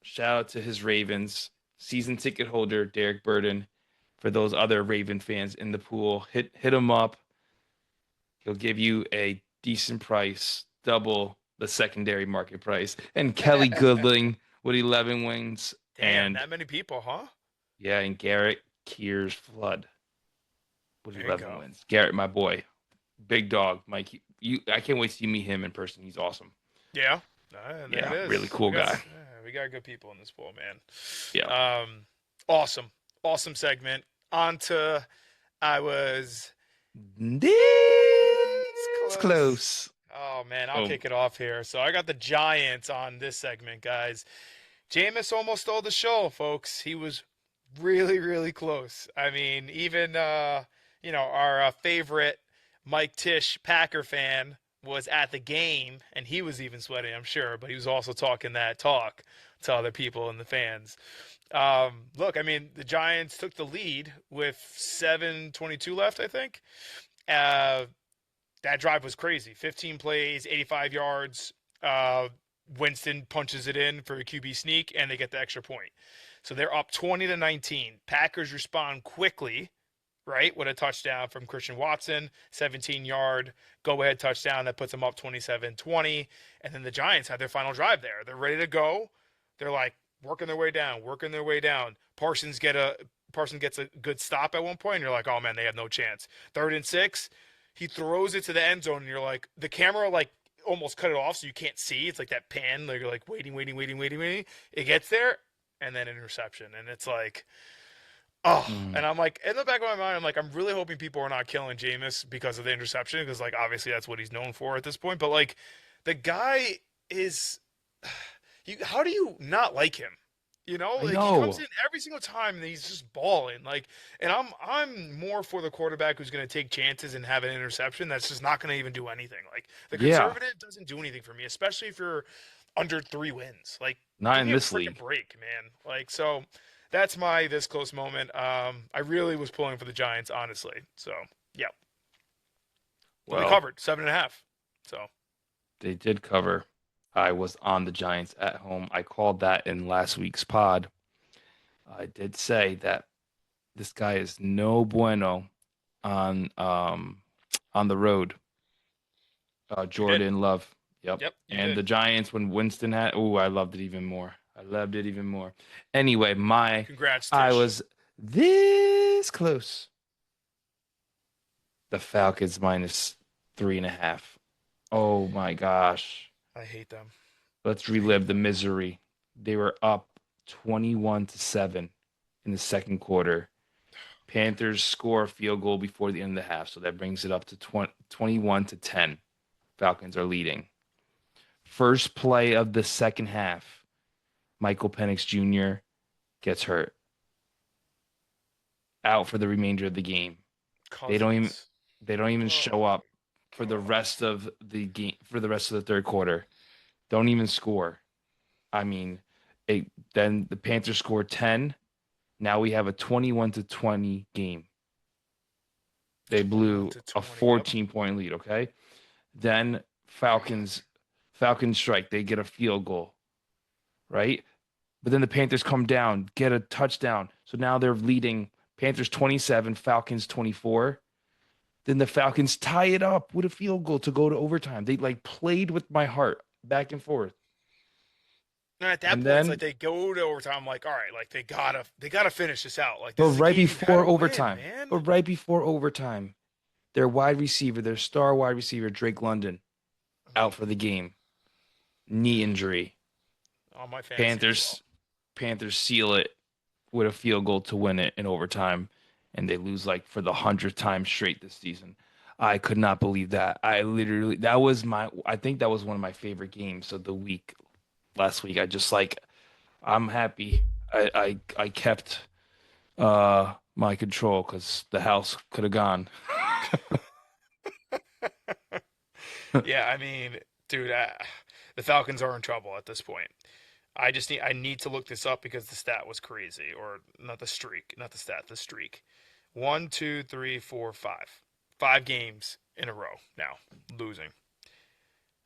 Shout out to his Ravens. Season ticket holder, Derek Burden. For those other Raven fans in the pool, hit him up. He'll give you a decent price, double the secondary market price. And Kelly Goodling with 11 wins. Damn, And that many people, huh? yeah, and Garrett Kears Flood with There you 11 go. wins. Garrett, my boy, big dog, Mike. I can't wait to see meet him in person. He's awesome. Yeah. There Yeah, it is. really cool We got- guy. yeah, we got good people in this pool, man. Yeah. Awesome segment. On to I was It's close. Oh man, I'll Oh. kick it off here. So I got the Giants on this segment, guys. Jameis almost stole the show, folks. He was really, really close. I mean, even our favorite Mike Tisch Packer fan was at the game, and he was even sweating, I'm sure, but he was also talking that talk to other people and the fans. Look, I mean, the Giants took the lead with 7:22 left, I think. That drive was crazy. 15 plays, 85 yards. Winston punches it in for a QB sneak, and they get the extra point. So they're up 20-19. Packers respond quickly, right, with a touchdown from Christian Watson, 17-yard go-ahead touchdown that puts them up 27-20. And then the Giants had their final drive there. They're ready to go. They're like working their way down. Parsons gets a good stop at one point, and you're like, oh, man, they have no chance. 3rd and 6, he throws it to the end zone, and you're like, the camera, like, almost cut it off so you can't see. It's like that pan, like you're like waiting. It gets there, and then interception. And it's like, and I'm like, in the back of my mind, I'm like, I'm really hoping people are not killing Jameis because of the interception, because like obviously that's what he's known for at this point. But like the guy is how do you not like him? You know, like he comes in every single time and he's just balling. Like, and I'm more for the quarterback who's going to take chances and have an interception that's just not going to even do anything. Like the conservative doesn't do anything for me, especially if you're under 3 wins. Like, Not give in me a this freaking league. break, man. Like, so that's my this close moment. I really was pulling for the Giants, honestly. So yeah, well, they covered 7.5. So They did cover. I was on the Giants at home. I called that in last week's pod. I did say that this guy is no bueno on the road. Jordan Love. Yep. you And did. the Giants, when Winston had, I loved it even more. Anyway, congrats. I Tish. was this close. The Falcons minus 3.5. Oh my gosh. I hate them. Let's relive the misery. They were up 21-7 in the second quarter. Panthers score a field goal before the end of the half, so that brings it up to 21-10. Falcons are leading. First play of the second half, Michael Penix Jr. gets hurt. Out for the remainder of the game. They don't even show up for the rest of the game, for the rest of the third quarter. Don't even score. I mean, then the Panthers score 10. Now we have a 21-20 game. They blew a 14-point lead, okay? Then Falcons strike. They get a field goal, right? But then the Panthers come down, get a touchdown. So now they're leading Panthers 27, Falcons 24. Then the Falcons tie it up with a field goal to go to overtime. They like played with my heart back and forth. And at that point, it's like they go to overtime. I'm like, all right, like they gotta finish this out. Like, this But is a right game you before gotta overtime, win, man. but right before overtime, their wide receiver, their star wide receiver, Drake London, out for the game. Knee injury. On my fantasy Panthers seal it with a field goal to win it in overtime, and they lose like for the 100th time straight this season. I could not believe that. I think that was one of my favorite games of the week last week. I'm happy I kept my control because the house could have gone. Yeah, I mean, dude, the Falcons are in trouble at this point. I need to look this up because the stat was crazy, or not the streak, not the stat, the streak. 1, 2, 3, 4, 5. 5 games in a row now losing.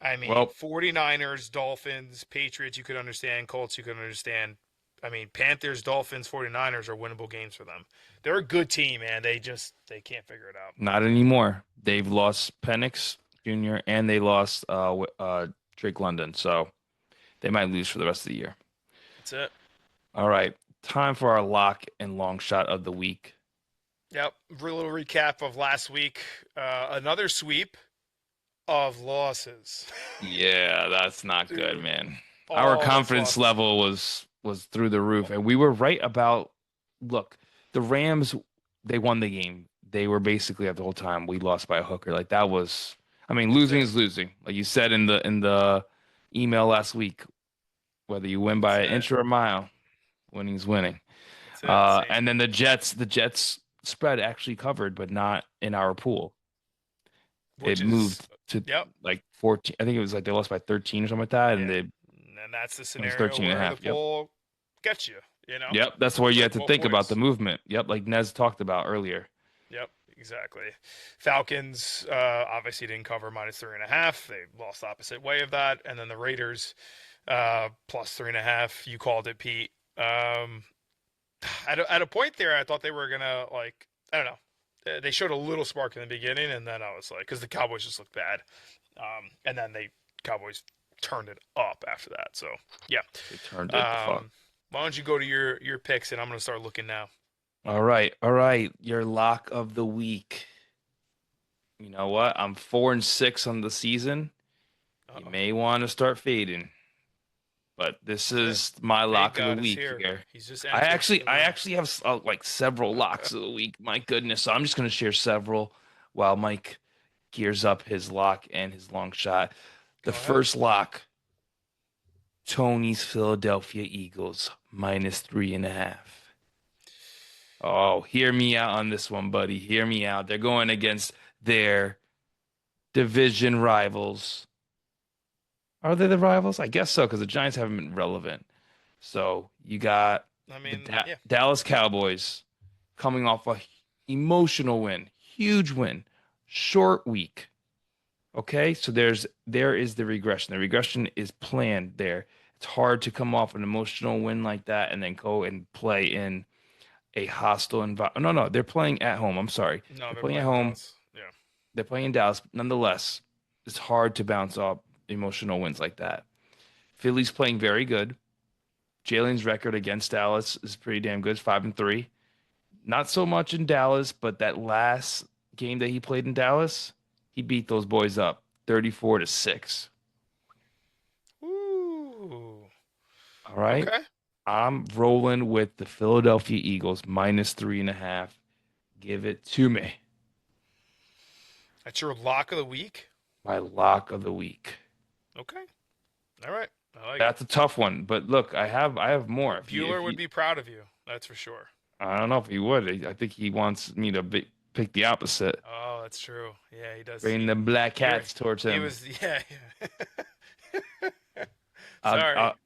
I mean, 49ers, Dolphins, Patriots, you could understand. Colts, you could understand. I mean, Panthers, Dolphins, 49ers are winnable games for them. They're a good team, man. They can't figure it out. Not anymore. They've lost Penix Jr. and they lost Drake London, so they might lose for the rest of the year. That's it. All right, time for our lock and long shot of the week. Yep. A little recap of last week. Another sweep of losses. Yeah, that's not Dude. good, man. Our confidence level was through the roof, and we were right about. Look, the Rams, they won the game. They were basically at the whole time we lost by a hooker. Like that was, I mean, losing is losing. Like you said in the email last week, whether you win by an inch or a mile, winning is winning. And then the Jets spread actually covered, but not in our pool. It moved to like 14. I think it was like they lost by 13 or something like that, and that's the scenario 13 and a where half, the pool gets you. You know. Yep, that's where you have to think about points. the movement. Yep, like Nez talked about earlier. Yep, exactly. Falcons obviously didn't cover -3.5. They lost the opposite way of that, and then the Raiders +3.5. You called it, Pete. At a point there, I thought they were gonna I don't know. They showed a little spark in the beginning, and then I was like, because the Cowboys just looked bad, and then Cowboys turned it up after that. So yeah, they turned it the fuck. Why don't you go to your picks, and I'm gonna start looking now. All right. Your lock of the week. You know what? I'm 4-6 on the season. You may want to start fading. But this is my lock of the week here. He's just I actually have like several locks of the week. My goodness. So I'm just going to share several while Mike gears up his lock and his long shot. The first lock, Tony's Philadelphia Eagles -3.5. Oh, hear me out on this one, buddy. Hear me out. They're going against their division rivals. Are they the rivals? I guess so, because the Giants haven't been relevant. So you got Dallas Cowboys coming off a emotional win, huge win, short week. Okay, so there is the regression. The regression is planned there. It's hard to come off an emotional win like that and then go and play in a hostile environment. No, they're playing at home. I'm sorry. No, they're playing at home. Dallas. Yeah. They're playing in Dallas. Nonetheless, it's hard to bounce off emotional wins like that. Philly's playing very good. Jalen's record against Dallas is pretty damn good. 5-3. Not so much in Dallas, but that last game that he played in Dallas, he beat those boys up 34-6. Ooh. All right. Okay. I'm rolling with the Philadelphia Eagles -3.5. Give it to me. That's your lock of the week? My lock of the week. Okay. All right. I like That's a tough one, but look, I have more. Bueller would be proud of you. That's for sure. I don't know if he would. I think he wants me to pick the opposite. Oh, that's true. Yeah, he does. Bring the black cats towards him. He was, yeah.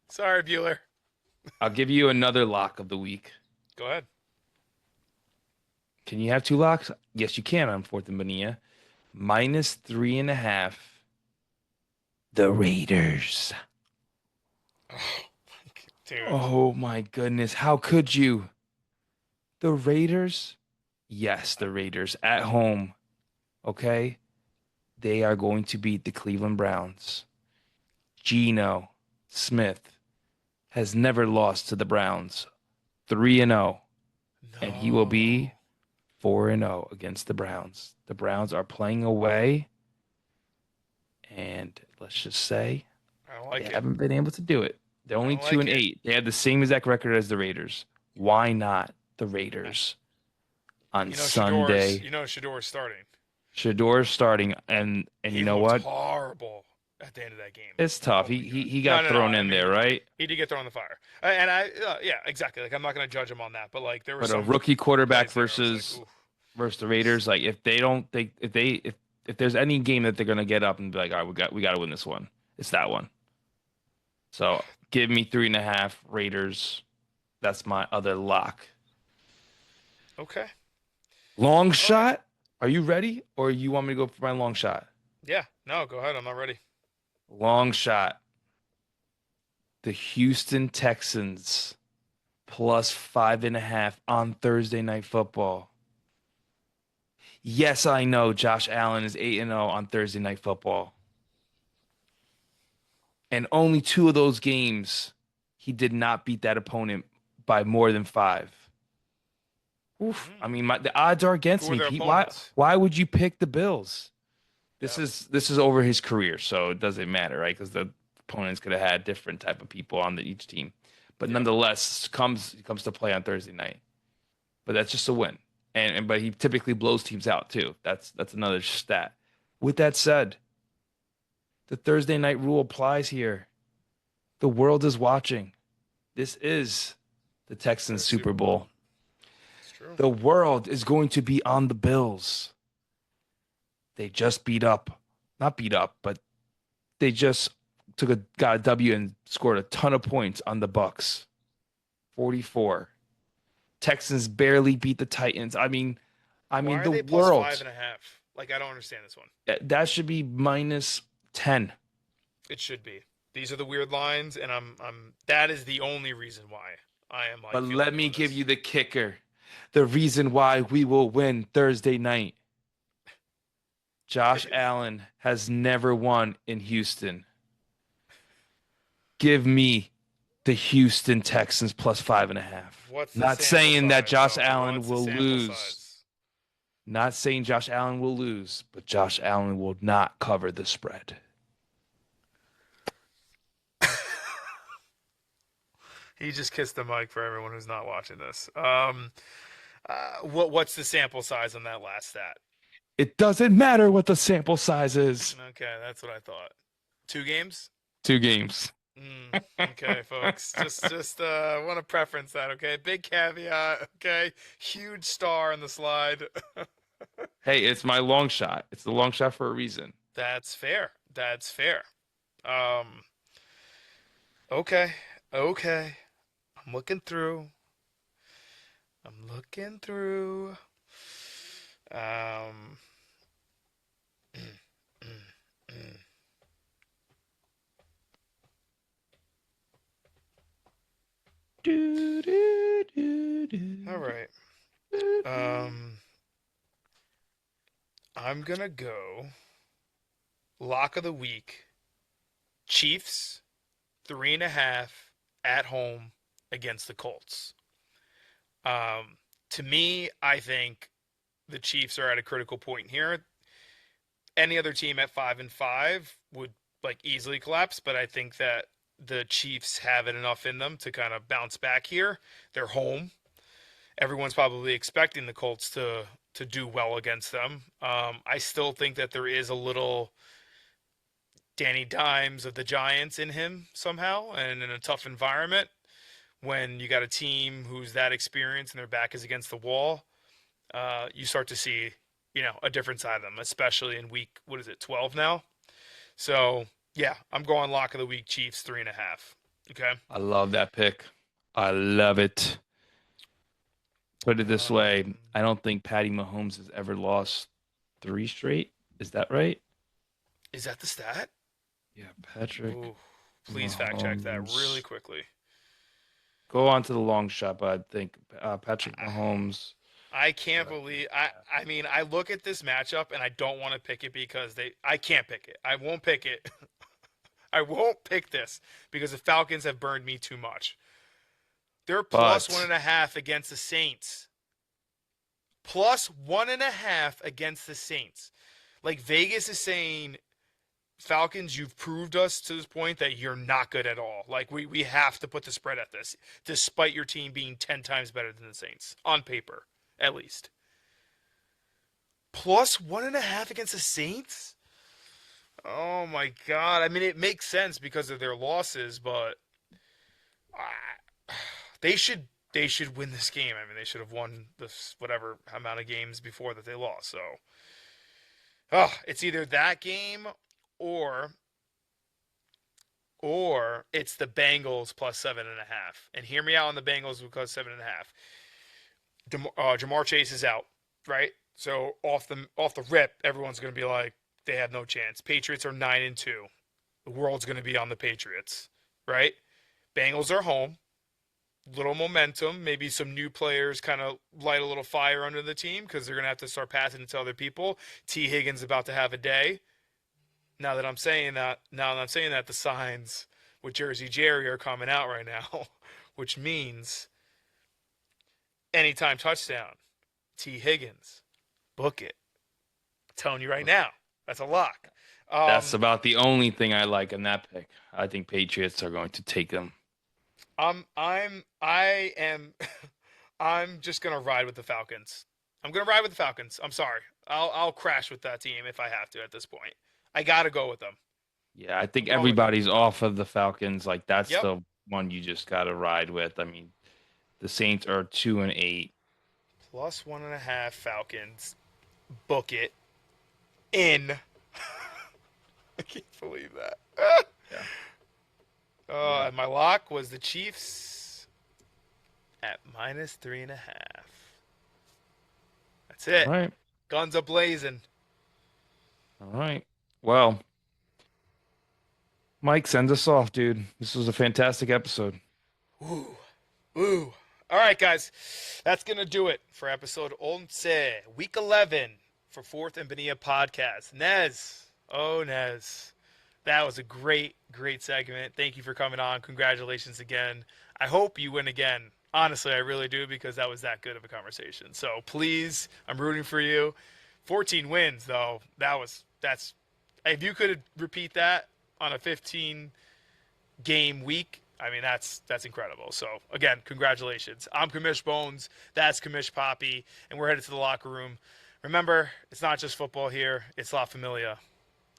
Sorry, Bueller. I'll give you another lock of the week. Go ahead. Can you have two locks? Yes, you can on Fourth and Bonilla. -3.5. The Raiders. Oh, Dude. Oh my goodness. How could you? The Raiders? Yes, the Raiders at home. Okay. They are going to beat the Cleveland Browns. Geno Smith has never lost to the Browns. 3-0. No. And he will be 4-0 against the Browns. The Browns are playing away. And let's just say I don't like they it. haven't been able to do it. They're only don't 2-8. like it. They have the same exact record as the Raiders. Why not the Raiders on Sunday? Shador's starting. Shador's starting, and He you know looked what? horrible at the end of that game. It's tough. Oh my He God. got thrown in there, right? He did get thrown in the fire, and yeah, exactly. Like I'm not going to judge him on that, but like there was But a rookie quarterback plays there I was versus like, oof. versus the Raiders, like if they don't think if there's any game that they're gonna get up and be like, all right, we got to win this one, it's that one. So give me 3.5 Raiders. That's my other lock. Okay. Long shot. Are you ready, or you want me to go for my long shot? Yeah. No, go ahead. I'm not ready. Long shot. The Houston Texans plus 5.5 on Thursday Night Football. Yes, I know Josh Allen is 8-0 on Thursday Night Football. And only 2 of those games, he did not beat that opponent by more than 5. Oof. I mean, the odds are against Who are me. their Pete. opponents? Why would you pick the Bills? This Yeah. is over his career, so it doesn't matter, right? Because the opponents could have had different type of people on each team, but nonetheless, comes to play on Thursday night. But that's just a win, but he typically blows teams out too. That's another stat. With that said, the Thursday night rule applies here. The world is watching. This is the Texans The Super Bowl. It's true. The world is going to be on the Bills. They just not beat up, but they just got a W and scored a ton of points on the Bucks. 44. Texans barely beat the Titans. I mean Why are the they plus world. 5.5? Like I don't understand this one. That should be minus 10. It should be. These are the weird lines, and I'm. That is the only reason why I am like. But feeling let me on give this. you the kicker. The reason why we will win Thursday night. Josh Allen has never won in Houston. Give me the Houston Texans plus 5.5. What's the Not sample saying that size, Josh though? Allen What's the will sample lose. size? Not saying Josh Allen will lose, but Josh Allen will not cover the spread. He just kissed the mic for everyone who's not watching this. What's the sample size on that last stat? It doesn't matter what the sample size is. Okay, that's what I thought. 2 games? 2 games. Okay, folks. Just want to preference that. Okay, big caveat. Okay, huge star in the slide. Hey, it's my long shot. It's the long shot for a reason. That's fair. That's fair. Okay. I'm looking through. All right. I'm gonna go lock of the week. Chiefs 3.5 at home against the Colts. To me, I think the Chiefs are at a critical point here. Any other team at 5-5 would like easily collapse, but I think that the Chiefs have it enough in them to kind of bounce back here. They're home. Everyone's probably expecting the Colts to do well against them. I still think that there is a little Danny Dimes of the Giants in him somehow, and in a tough environment, when you got a team who's that experienced and their back is against the wall, you start to see, a different side of them, especially in week, 12 now? So, yeah, I'm going lock of the week, Chiefs 3.5. Okay? I love that pick. I love it. Put it this way, I don't think Patty Mahomes has ever lost 3 straight. Is that right? Is that the stat? Yeah, Patrick. Ooh, please fact check that Mahomes. really quickly. go on to the long shot, but I think Patrick Mahomes. I can't believe. I mean, I look at this matchup and I don't want to pick it because I can't pick it. I won't pick it. I won't pick this because the Falcons have burned me too much. They're plus 1.5 against the Saints. Plus 1.5 against the Saints. Like Vegas is saying, Falcons, you've proved us to this point that you're not good at all. Like we have to put the spread at this, despite your team being 10 times better than the Saints on paper, at least. Plus 1.5 against the Saints. Oh my God! I mean, it makes sense because of their losses, but they should win this game. I mean, they should have won this whatever amount of games before that they lost. So, it's either that game or it's the Bengals plus 7.5. And hear me out on the Bengals because 7.5. Jamar Chase is out, right? So off the rip, everyone's going to be like, they have no chance. Patriots are 9-2. The world's going to be on the Patriots, right? Bengals are home. Little momentum. Maybe some new players kind of light a little fire under the team because they're going to have to start passing it to other people. T. Higgins about to have a day. Now that I'm saying that, the signs with Jersey Jerry are coming out right now, which means anytime touchdown, T. Higgins, book it. I'm telling you right now. That's a lock. That's about the only thing I like in that pick. I think Patriots are going to take them. I'm just gonna ride with the Falcons. I'm gonna ride with the Falcons. I'm sorry. I'll crash with that team if I have to at this point. I gotta go with them. Yeah, I think everybody's off of the Falcons. Like that's the one you just gotta ride with. I mean, the Saints are 2-8. Plus 1.5 Falcons. Book it. In. I can't believe that. Yeah. And my lock was the Chiefs at minus 3.5. That's it. All right. Guns a-blazing. All right. Well, Mike, send us off, dude. This was a fantastic episode. Ooh. All right, guys. That's going to do it for episode 11, week 11 for Fourth and Bonilla Podcast. Nez. That was a great segment. Thank you for coming on. Congratulations again. I hope you win again. Honestly, I really do because that was that good of a conversation. So please, I'm rooting for you. 14 wins, though. That's if you could repeat that on a 15-game week, I mean, that's incredible. So, again, congratulations. I'm Kamish Bones. That's Kamish Poppy. And we're headed to the locker room. Remember, it's not just football here. It's La Familia.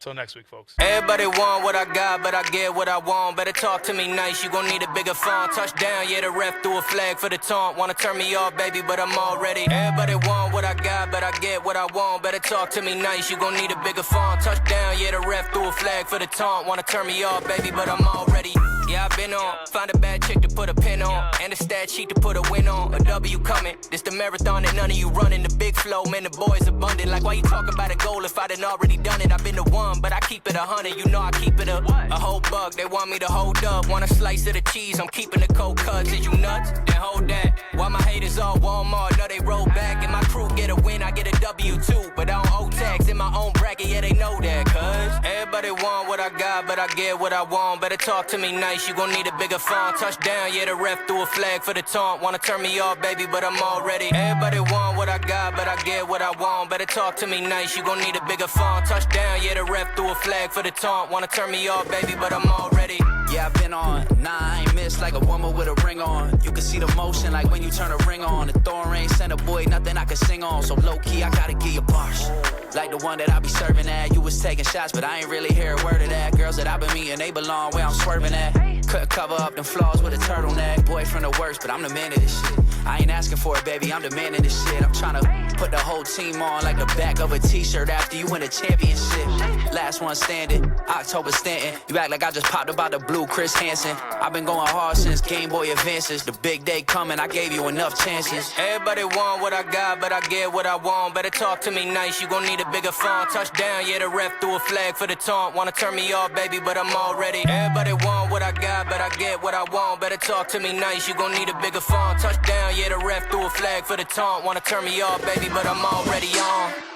Till next week, folks. Everybody want what I got, but I get what I want. Better talk to me nice, you gon' need a bigger font. Touchdown, yeah, the ref threw a flag for the taunt. Wanna turn me off, baby, but I'm all ready. Everybody want what I got, but I get what I want. Better talk to me nice, you gon' need a bigger font. Touchdown, yeah, the ref threw a flag for the taunt. Wanna turn me off, baby, but I'm all ready. Yeah, I've been on. Find a bad chick to put a pin on. And a stat sheet to put a win on. A W coming. This the marathon that none of you running. The big flow, man, the boys abundant. Like, why you talking about a goal if I done already done it? I've been the one, but I keep it 100. You know I keep it a whole buck. They want me to hold up. Want a slice of the cheese. I'm keeping the cold cuts. Is you nuts? Then hold that. Why my haters all Walmart? No, they roll back. And my crew get a win. I get a W too. But I don't owe tax in my own bracket. Yeah, they know that. Cause everybody want what I got, but I get what I want. Better talk to me nice. You gon' need a bigger font. Touchdown, yeah, the ref threw a flag for the taunt. Wanna turn me off, baby, but I'm all ready. Everybody want what I got, but I get what I want. Better talk to me nice. You gon' need a bigger font. Touchdown, yeah, the ref threw a flag for the taunt. Wanna turn me off, baby, but I'm all ready. Yeah, I've been on 9 missed like a woman with a ring on. You can see the motion like when you turn a ring on. The thorn rain sent a boy, nothing I can sing on. So low key, I gotta give you bars. Like the one that I be serving at. You was taking shots, but I ain't really hear a word of that. Girls that I been meeting, they belong where I'm swerving at. Couldn't cover up them flaws with a turtleneck. Boy from the worst, but I'm the man of this shit. I ain't asking for it, baby, I'm demanding this shit. I'm tryna put the whole team on like the back of a t-shirt after you win a championship. Last one standing, October Stanton. You act like I just popped up out the blue, Chris Hansen. I've been going hard since Game Boy Advances. The big day coming, I gave you enough chances. Everybody want what I got, but I get what I want. Better talk to me nice, you gon' need a bigger font. Touchdown, yeah, the ref threw a flag for the taunt. Wanna turn me off, baby, but I'm all ready. Everybody want what I got, but I get what I want. Better talk to me nice, you gon' need a bigger font. Touchdown, yeah, the ref threw a flag for the taunt. Wanna turn me off, baby, but I'm already on.